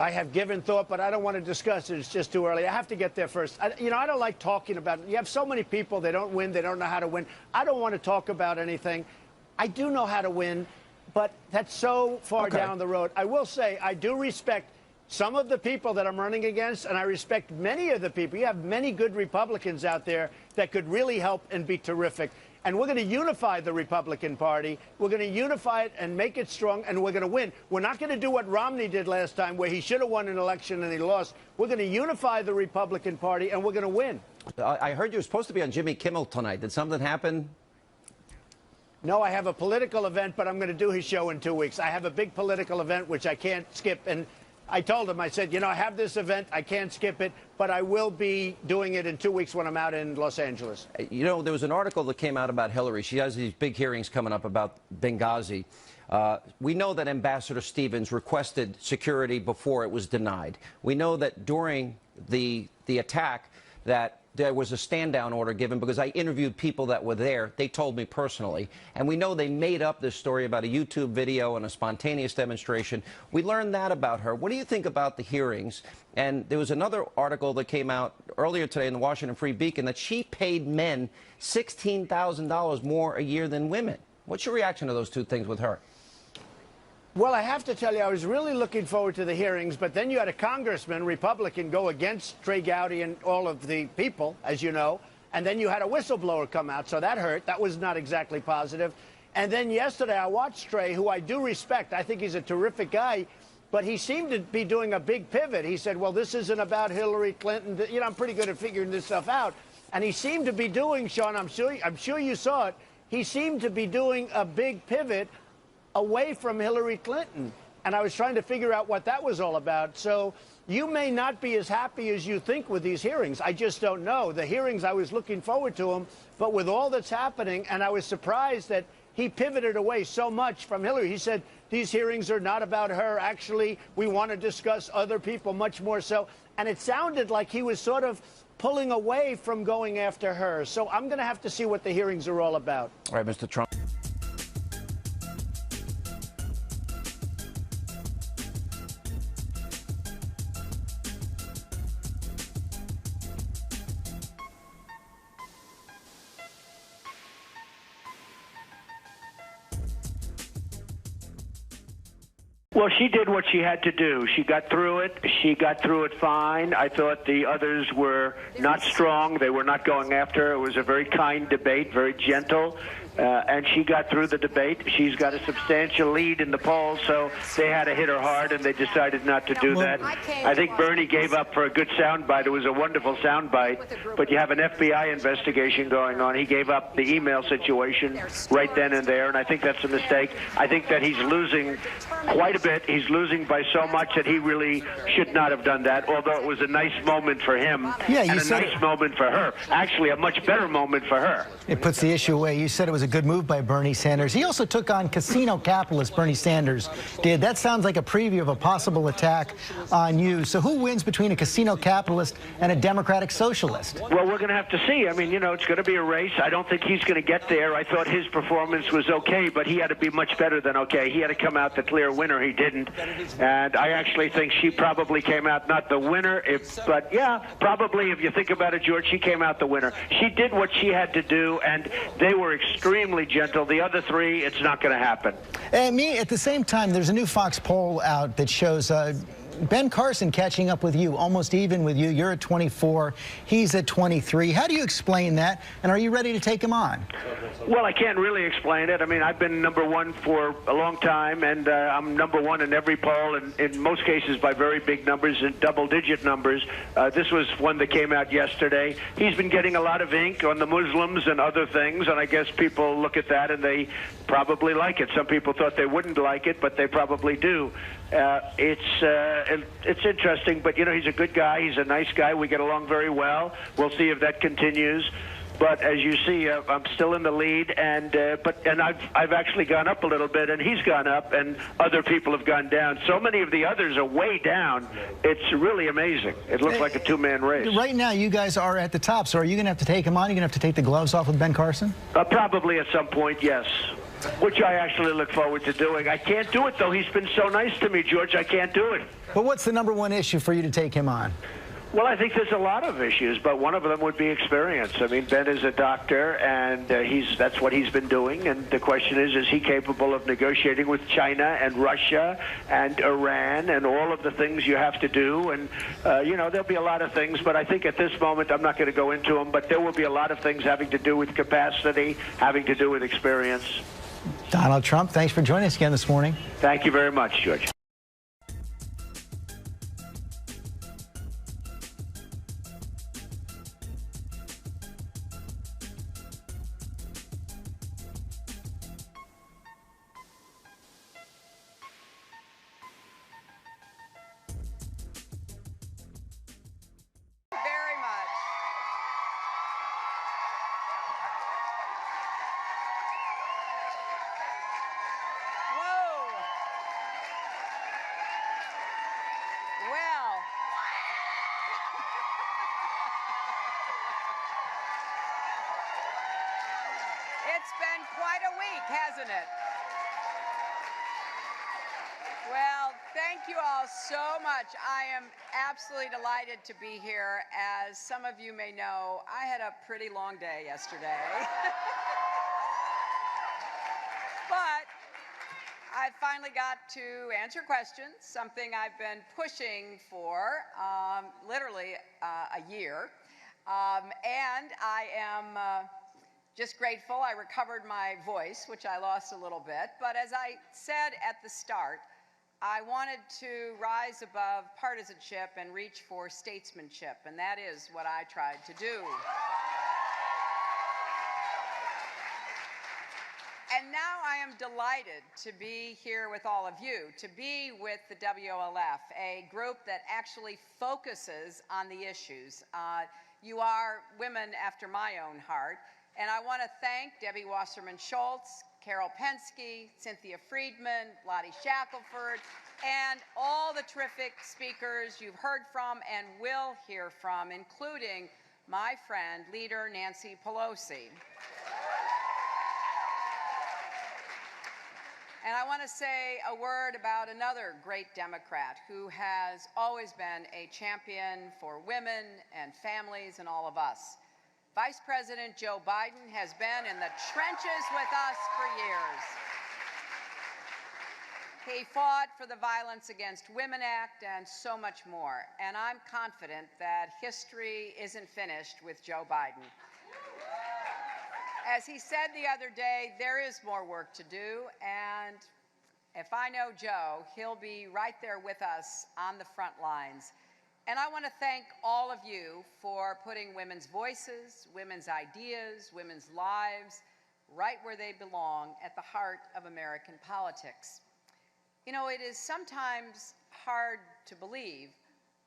I have given thought, but I don't want to discuss it. It's just too early. I have to get there first. I don't like talking about it. You have so many people, they don't win, they don't know how to win. I don't want to talk about anything. I do know how to win, but that's so far down the road. I will say I do respect some of the people that I'm running against, and I respect many of the people. You have many good Republicans out there that could really help and be terrific. And we're going to unify the Republican Party. We're going to unify it and make it strong, and we're going to win. We're not going to do what Romney did last time, where he should have won an election and he lost. We're going to unify the Republican Party, and we're going to win. I heard you were supposed to be on Jimmy Kimmel tonight. Did something happen? No, I have a political event, but I'm going to do his show in 2 weeks. I have a big political event, which I can't skip, and I told him, I said, you know, I have this event, I can't skip it, but I will be doing it in 2 weeks when I'm out in Los Angeles. You know, there was an article that came out about Hillary. She has these big hearings coming up about Benghazi. We know that Ambassador Stevens requested security before it was denied. We know that during the attack that there was a stand-down order given because I interviewed people that were there. They told me personally. And we know they made up this story about a YouTube video and a spontaneous demonstration. We learned that about her. What do you think about the hearings? And there was another article that came out earlier today in the Washington Free Beacon that she paid men $16,000 more a year than women. What's your reaction to those two things with her? Well, I have to tell you, I was really looking forward to the hearings, but then you had a congressman, Republican, go against Trey Gowdy and all of the people, as you know, and then you had a whistleblower come out, so that hurt. That was not exactly positive. And then yesterday I watched Trey, who I do respect. I think he's a terrific guy, but he seemed to be doing a big pivot. He said, well, this isn't about Hillary Clinton. You know, I'm pretty good at figuring this stuff out. And he seemed to be doing, Sean, I'm sure you saw it, he seemed to be doing a big pivot away from Hillary Clinton. And I was trying to figure out what that was all about. So you may not be as happy as you think with these hearings. I just don't know. The hearings, I was looking forward to them, but with all that's happening, and I was surprised that he pivoted away so much from Hillary. He said, these hearings are not about her. Actually, we want to discuss other people much more so. And it sounded like he was sort of pulling away from going after her. So I'm going to have to see what the hearings are all about. All right, Mr. Trump. Well, she did what she had to do. She got through it. She got through it fine. I thought the others were not strong. They were not going after her. It was a very kind debate, very gentle. And she got through the debate. She's got a substantial lead in the polls, so they had to hit her hard, and they decided not to do that. I think Bernie gave up for a good soundbite. It was a wonderful soundbite, but you have an FBI investigation going on. He gave up the email situation right then and there, and I think that's a mistake. I think that he's losing quite a bit. He's losing by so much that he really should not have done that, although it was a nice moment for him and a nice moment for her. Actually, a much better moment for her. It puts the issue away. You said it was a good move by Bernie Sanders. He also took on casino capitalist Bernie Sanders did. That sounds like a preview of a possible attack on you. So who wins between a casino capitalist and a democratic socialist? Well, we're going to have to see. I mean, you know, it's going to be a race. I don't think he's going to get there. I thought his performance was okay, but he had to be much better than okay. He had to come out the clear winner. He didn't. And I actually think she probably came out not the winner, but yeah, probably if you think about it, George, she came out the winner. She did what she had to do, and they were extremely gentle. The other three, it's not going to happen. And at the same time, there's a new Fox poll out that shows Ben Carson catching up with you, almost even with you. You're at 24. He's at 23. How do you explain that? And are you ready to take him on? Well, I can't really explain it. I mean, I've been #1 for a long time, and I'm #1 in every poll, and in most cases by very big numbers and double-digit numbers. This was one that came out yesterday. He's been getting a lot of ink on the Muslims and other things, and I guess people look at that and they probably like it. Some people thought they wouldn't like it, but they probably do. It's interesting, but, you know, he's a good guy. He's a nice guy. We get along very well. We'll see if that continues. But as you see, I'm still in the lead, and I've actually gone up a little bit, and he's gone up, and other people have gone down. So many of the others are way down. It's really amazing. It looks like a two-man race. Right now, you guys are at the top. So are you going to have to take him on? Are you going to have to take the gloves off with Ben Carson? Probably at some point, yes. Which I actually look forward to doing. I can't do it, though. He's been so nice to me, George. I can't do it. But what's the #1 issue for you to take him on? Well, I think there's a lot of issues, but one of them would be experience. I mean, Ben is a doctor, and that's what he's been doing. And the question is he capable of negotiating with China and Russia and Iran and all of the things you have to do? And, you know, there'll be a lot of things, but I think at this moment I'm not going to go into them, but there will be a lot of things having to do with capacity, having to do with experience. Donald Trump, thanks for joining us again this morning. Thank you very much, George. It's been quite a week, hasn't it? Well, thank you all so much. I am absolutely delighted to be here. As some of you may know, I had a pretty long day yesterday. But I finally got to answer questions, something I've been pushing for literally a year. And I am just grateful I recovered my voice, which I lost a little bit. But as I said at the start, I wanted to rise above partisanship and reach for statesmanship, and that is what I tried to do. And now I am delighted to be here with all of you, to be with the WOLF, a group that actually focuses on the issues. You are women after my own heart. And I want to thank Debbie Wasserman Schultz, Carol Penske, Cynthia Friedman, Lottie Shackelford, and all the terrific speakers you've heard from and will hear from, including my friend, leader Nancy Pelosi. And I want to say a word about another great Democrat who has always been a champion for women and families and all of us. Vice President Joe Biden has been in the trenches with us for years. He fought for the Violence Against Women Act and so much more. And I'm confident that history isn't finished with Joe Biden. As he said the other day, there is more work to do, and if I know Joe, he'll be right there with us on the front lines. And I want to thank all of you for putting women's voices, women's ideas, women's lives right where they belong at the heart of American politics. You know, it is sometimes hard to believe,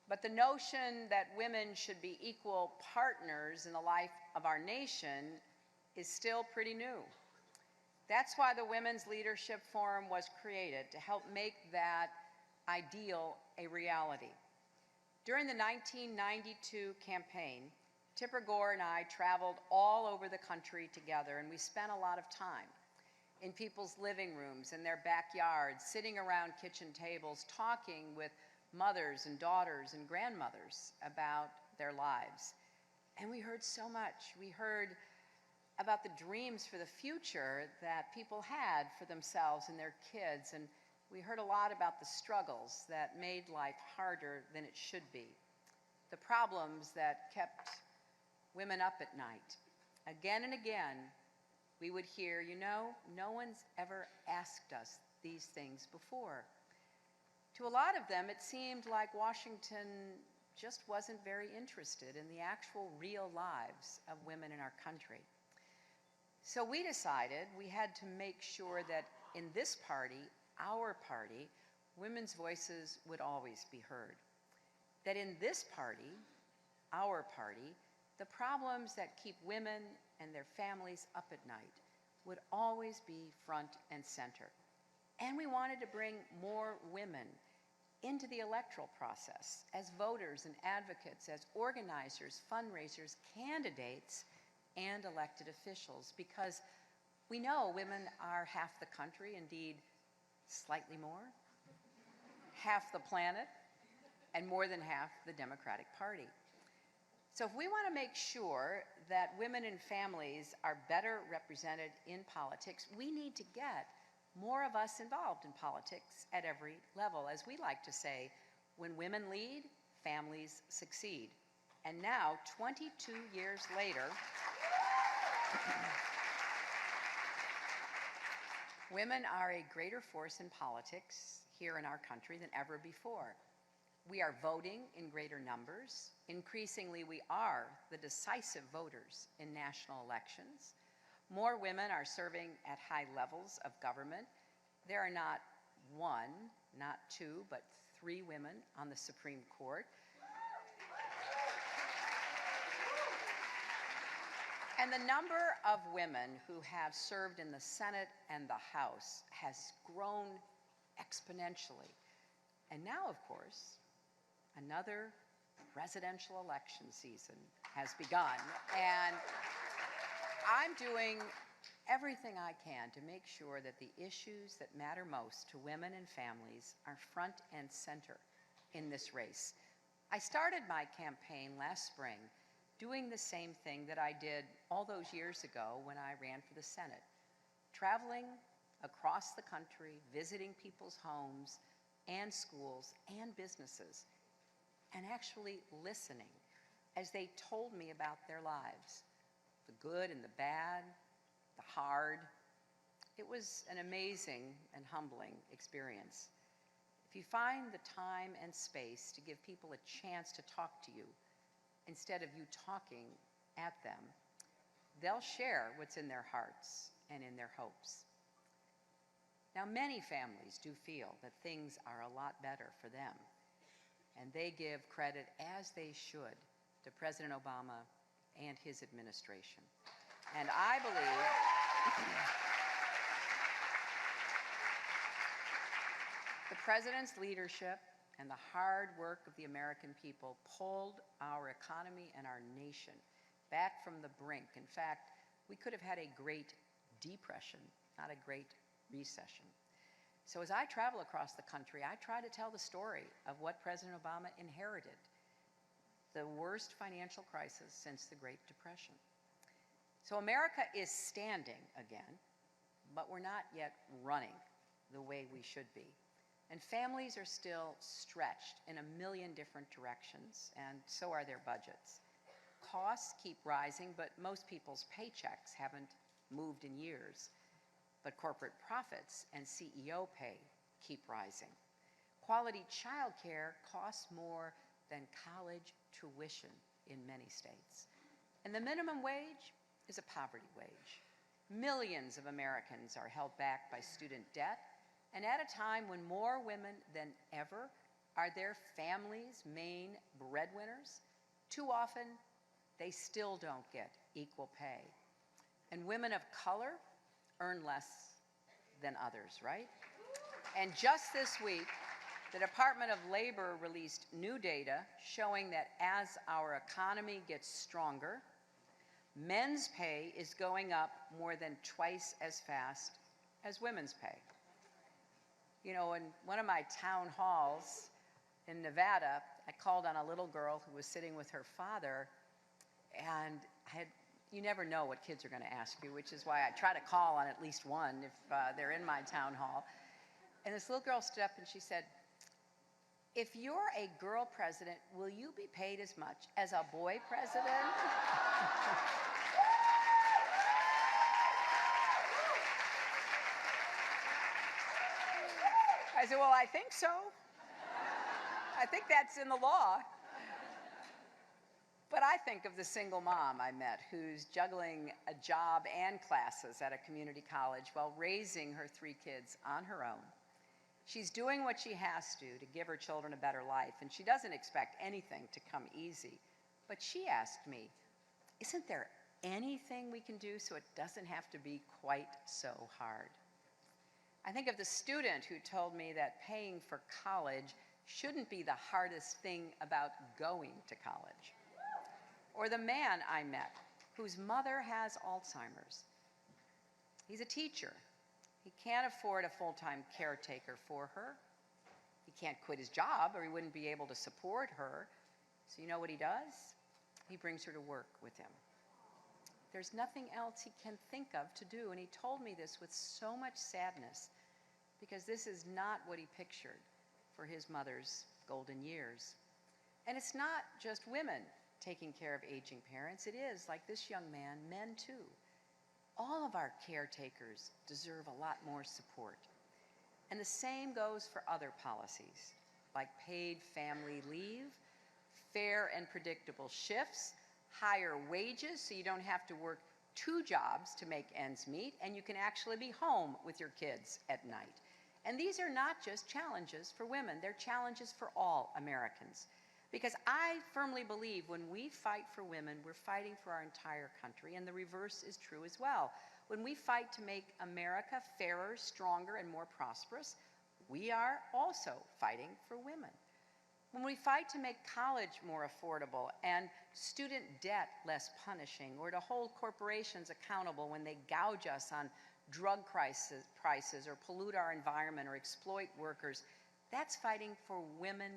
but the notion that women should be equal partners in the life of our nation is still pretty new. That's why the Women's Leadership Forum was created, to help make that ideal a reality. During the 1992 campaign, Tipper Gore and I traveled all over the country together, and we spent a lot of time in people's living rooms, in their backyards, sitting around kitchen tables, talking with mothers and daughters and grandmothers about their lives. And we heard so much. We heard about the dreams for the future that people had for themselves and their kids. And we heard a lot about the struggles that made life harder than it should be, the problems that kept women up at night. Again and again, we would hear, you know, no one's ever asked us these things before. To a lot of them, it seemed like Washington just wasn't very interested in the actual real lives of women in our country. So we decided we had to make sure that in this party, our party, women's voices would always be heard. That in this party, our party, the problems that keep women and their families up at night would always be front and center. And we wanted to bring more women into the electoral process as voters and advocates, as organizers, fundraisers, candidates, and elected officials, because we know women are half the country, indeed slightly more, half the planet, and more than half the Democratic Party. So if we want to make sure that women and families are better represented in politics, we need to get more of us involved in politics at every level. As we like to say, when women lead, families succeed. And now, 22 years later, women are a greater force in politics here in our country than ever before. We are voting in greater numbers. Increasingly, we are the decisive voters in national elections. More women are serving at high levels of government. There are not one, not two, but 3 women on the Supreme Court. And the number of women who have served in the Senate and the House has grown exponentially. And now, of course, another presidential election season has begun. And I'm doing everything I can to make sure that the issues that matter most to women and families are front and center in this race. I started my campaign last spring doing the same thing that I did all those years ago when I ran for the Senate, traveling across the country, visiting people's homes and schools and businesses, and actually listening as they told me about their lives, the good and the bad, the hard. It was an amazing and humbling experience. If you find the time and space to give people a chance to talk to you, instead of you talking at them, they'll share what's in their hearts and in their hopes. Now, many families do feel that things are a lot better for them, and they give credit, as they should, to President Obama and his administration. And I believe the President's leadership and the hard work of the American people pulled our economy and our nation back from the brink. In fact, we could have had a great depression, not a great recession. So as I travel across the country, I try to tell the story of what President Obama inherited, the worst financial crisis since the Great Depression. So America is standing again, but we're not yet running the way we should be. And families are still stretched in a million different directions, and so are their budgets. Costs keep rising, but most people's paychecks haven't moved in years. But corporate profits and CEO pay keep rising. Quality childcare costs more than college tuition in many states. And the minimum wage is a poverty wage. Millions of Americans are held back by student debt, and at a time when more women than ever are their families' main breadwinners, too often they still don't get equal pay. And women of color earn less than others, right? And just this week, the Department of Labor released new data showing that as our economy gets stronger, men's pay is going up more than twice as fast as women's pay. You know, in one of my town halls in Nevada, I called on a little girl who was sitting with her father, and you never know what kids are going to ask you, which is why I try to call on at least one if they're in my town hall. And this little girl stood up and she said, "If you're a girl president, will you be paid as much as a boy president?" I said, "Well, I think so. I think that's in the law." But I think of the single mom I met who's juggling a job and classes at a community college while raising her 3 kids on her own. She's doing what she has to give her children a better life, and she doesn't expect anything to come easy. But she asked me, "Isn't there anything we can do so it doesn't have to be quite so hard?" I think of the student who told me that paying for college shouldn't be the hardest thing about going to college. Or the man I met whose mother has Alzheimer's. He's a teacher. He can't afford a full-time caretaker for her. He can't quit his job or he wouldn't be able to support her. So you know what he does? He brings her to work with him. There's nothing else he can think of to do, and he told me this with so much sadness because this is not what he pictured for his mother's golden years. And it's not just women taking care of aging parents. It is, like this young man, men too. All of our caretakers deserve a lot more support. And the same goes for other policies, like paid family leave, fair and predictable shifts, higher wages so you don't have to work 2 jobs to make ends meet, and you can actually be home with your kids at night. And these are not just challenges for women, they're challenges for all Americans. Because I firmly believe when we fight for women, we're fighting for our entire country, and the reverse is true as well. When we fight to make America fairer, stronger, and more prosperous, we are also fighting for women. When we fight to make college more affordable and student debt less punishing, or to hold corporations accountable when they gouge us on drug prices or pollute our environment or exploit workers, that's fighting for women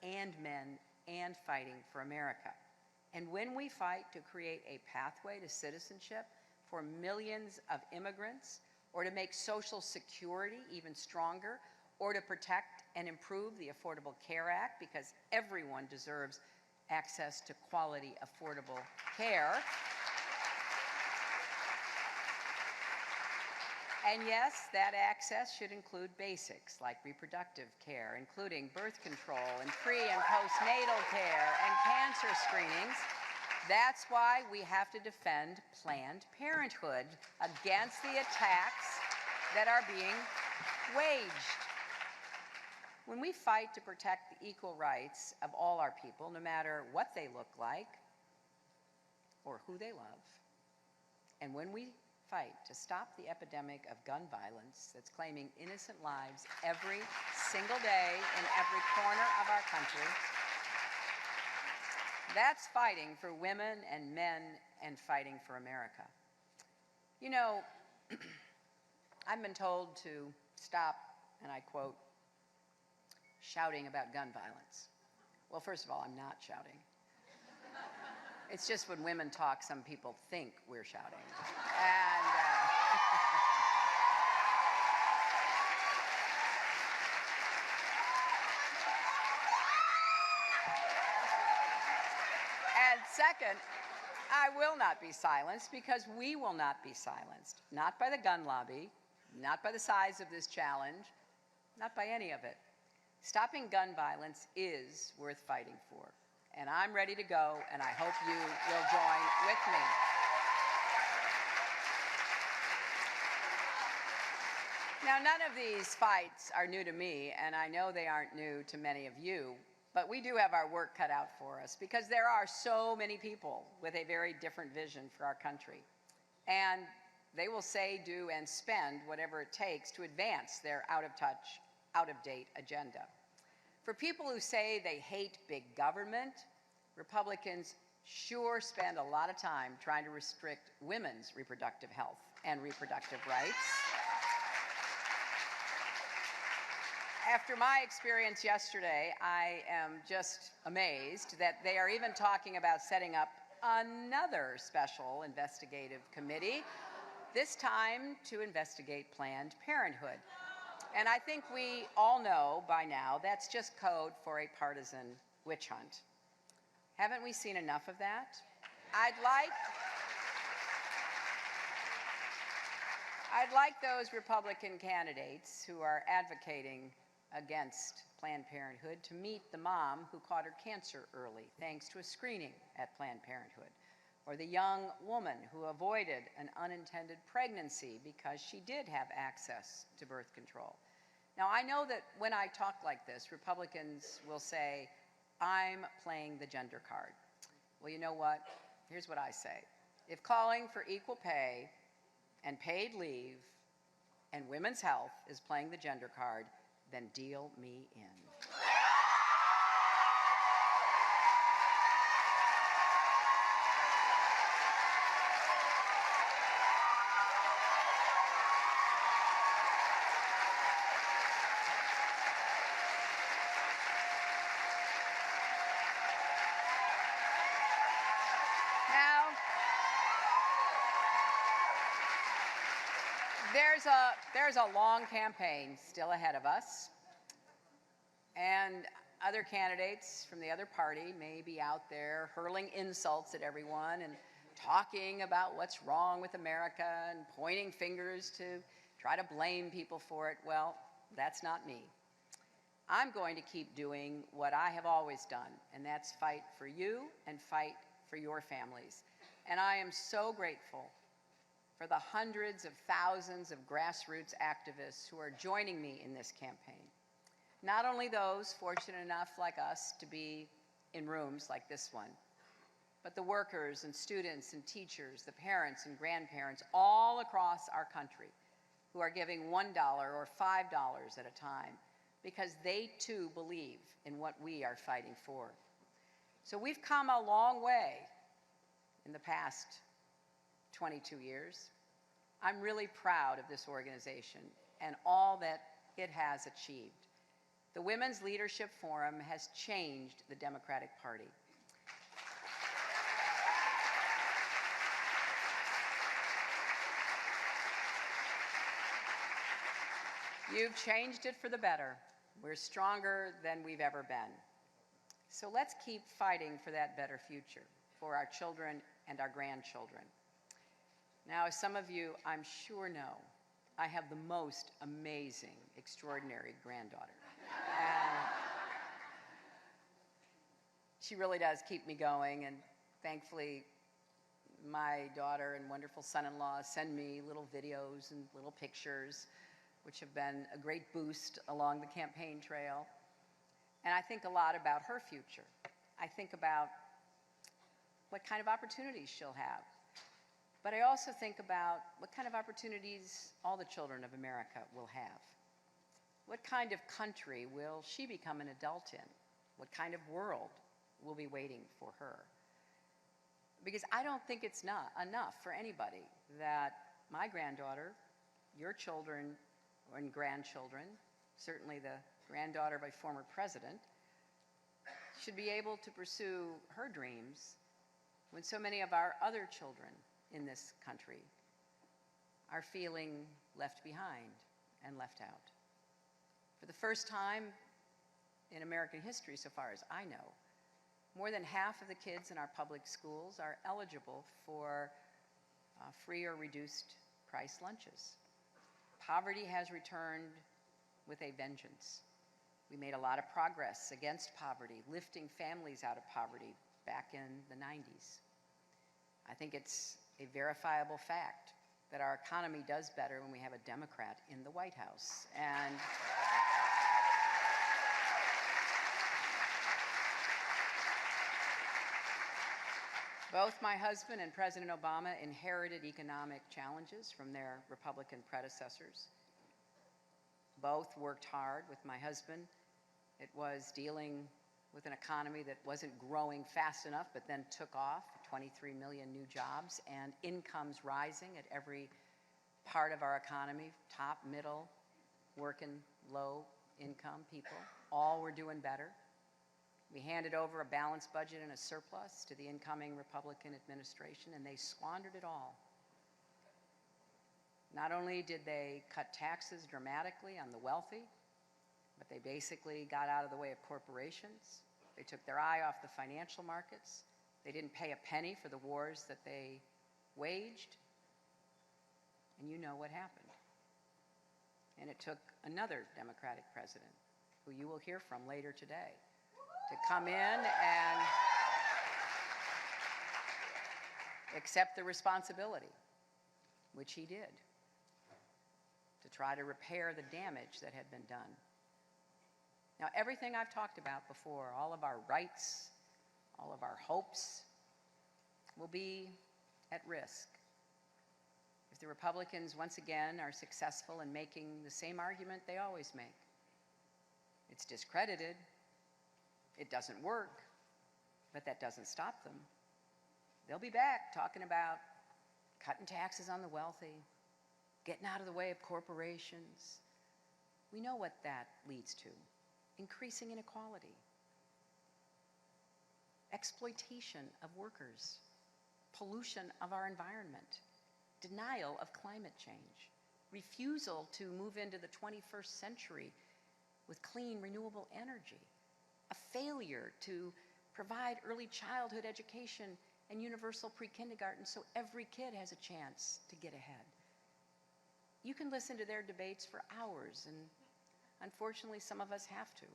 and men and fighting for America. And when we fight to create a pathway to citizenship for millions of immigrants, or to make Social Security even stronger, or to protect and improve the Affordable Care Act because everyone deserves access to quality, affordable care. And yes, that access should include basics like reproductive care, including birth control and pre- and postnatal care and cancer screenings. That's why we have to defend Planned Parenthood against the attacks that are being waged. When we fight to protect the equal rights of all our people, no matter what they look like or who they love, and when we fight to stop the epidemic of gun violence that's claiming innocent lives every single day in every corner of our country, that's fighting for women and men and fighting for America. You know, I've been told to stop, and I quote, shouting about gun violence. Well, first of all, I'm not shouting. It's just when women talk, some people think we're shouting. And, And second, I will not be silenced because we will not be silenced. Not by the gun lobby, not by the size of this challenge, not by any of it. Stopping gun violence is worth fighting for. And I'm ready to go, and I hope you will join with me. Now, none of these fights are new to me, and I know they aren't new to many of you, but we do have our work cut out for us because there are so many people with a very different vision for our country. And they will say, do, and spend whatever it takes to advance their out-of-touch, out-of-date agenda. For people who say they hate big government, Republicans sure spend a lot of time trying to restrict women's reproductive health and reproductive rights. After my experience yesterday, I am just amazed that they are even talking about setting up another special investigative committee, this time to investigate Planned Parenthood. And I think we all know by now that's just code for a partisan witch hunt. Haven't we seen enough of that? I'd like those Republican candidates who are advocating against Planned Parenthood to meet the mom who caught her cancer early thanks to a screening at Planned Parenthood, or the young woman who avoided an unintended pregnancy because she did have access to birth control. Now, I know that when I talk like this, Republicans will say, I'm playing the gender card. Well, you know what? Here's what I say. If calling for equal pay and paid leave and women's health is playing the gender card, then deal me in. Now, there's a long campaign still ahead of us, and other candidates from the other party may be out there hurling insults at everyone and talking about what's wrong with America and pointing fingers to try to blame people for it. Well, that's not me. I'm going to keep doing what I have always done, and that's fight for you and fight for your families. And I am so grateful for the hundreds of thousands of grassroots activists who are joining me in this campaign. Not only those fortunate enough like us to be in rooms like this one, but the workers and students and teachers, the parents and grandparents all across our country who are giving $1 or $5 at a time because they too believe in what we are fighting for. So we've come a long way in the past 22 years. I'm really proud of this organization and all that it has achieved. The Women's Leadership Forum has changed the Democratic Party. You've changed it for the better. We're stronger than we've ever been. So let's keep fighting for that better future, for our children and our grandchildren. Now, as some of you, I'm sure know, I have the most amazing, extraordinary granddaughter. And she really does keep me going, and thankfully, my daughter and wonderful son-in-law send me little videos and little pictures, which have been a great boost along the campaign trail. And I think a lot about her future. I think about what kind of opportunities she'll have. But I also think about what kind of opportunities all the children of America will have. What kind of country will she become an adult in? What kind of world will be waiting for her? Because I don't think it's not enough for anybody that my granddaughter, your children and grandchildren, certainly the granddaughter of a former president, should be able to pursue her dreams when so many of our other children in this country are feeling left behind and left out. For the first time in American history, so far as I know, More than half of the kids in our public schools are eligible for free or reduced price lunches. Poverty has returned with a vengeance. We made a lot of progress against poverty, lifting families out of poverty back in the 90s. I think it's a verifiable fact that our economy does better when we have a Democrat in the White House. And both my husband and President Obama inherited economic challenges from their Republican predecessors. Both worked hard. With my husband, it was dealing with an economy that wasn't growing fast enough, but then took off, 23 million new jobs, and incomes rising at every part of our economy, top, middle, working, low income people. All were doing better. We handed over a balanced budget and a surplus to the incoming Republican administration, and they squandered it all. Not only did they cut taxes dramatically on the wealthy, but they basically got out of the way of corporations. They took their eye off the financial markets. They didn't pay a penny for the wars that they waged. And you know what happened. And it took another Democratic president, who you will hear from later today, to come in and accept the responsibility, which he did, to try to repair the damage that had been done. Now, everything I've talked about before, all of our rights, all of our hopes, will be at risk if the Republicans once again are successful in making the same argument they always make. It's discredited, it doesn't work, but that doesn't stop them. They'll be back talking about cutting taxes on the wealthy, getting out of the way of corporations. We know what that leads to. Increasing inequality, exploitation of workers, pollution of our environment, denial of climate change, refusal to move into the 21st century with clean, renewable energy, a failure to provide early childhood education and universal pre-kindergarten so every kid has a chance to get ahead. You can listen to their debates for hours, and unfortunately, some of us have to.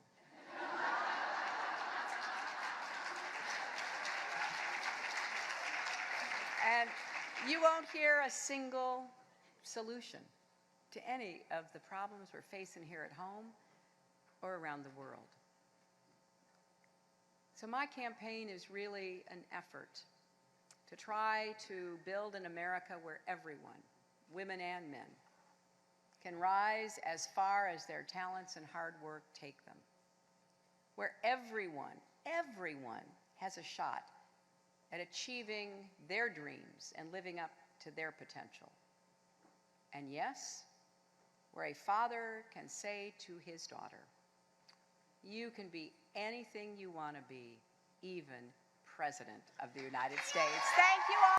And you won't hear a single solution to any of the problems we're facing here at home or around the world. So my campaign is really an effort to try to build an America where everyone, women and men, can rise as far as their talents and hard work take them. Where everyone has a shot at achieving their dreams and living up to their potential. And yes, where a father can say to his daughter, you can be anything you want to be, even President of the United States. Thank you all.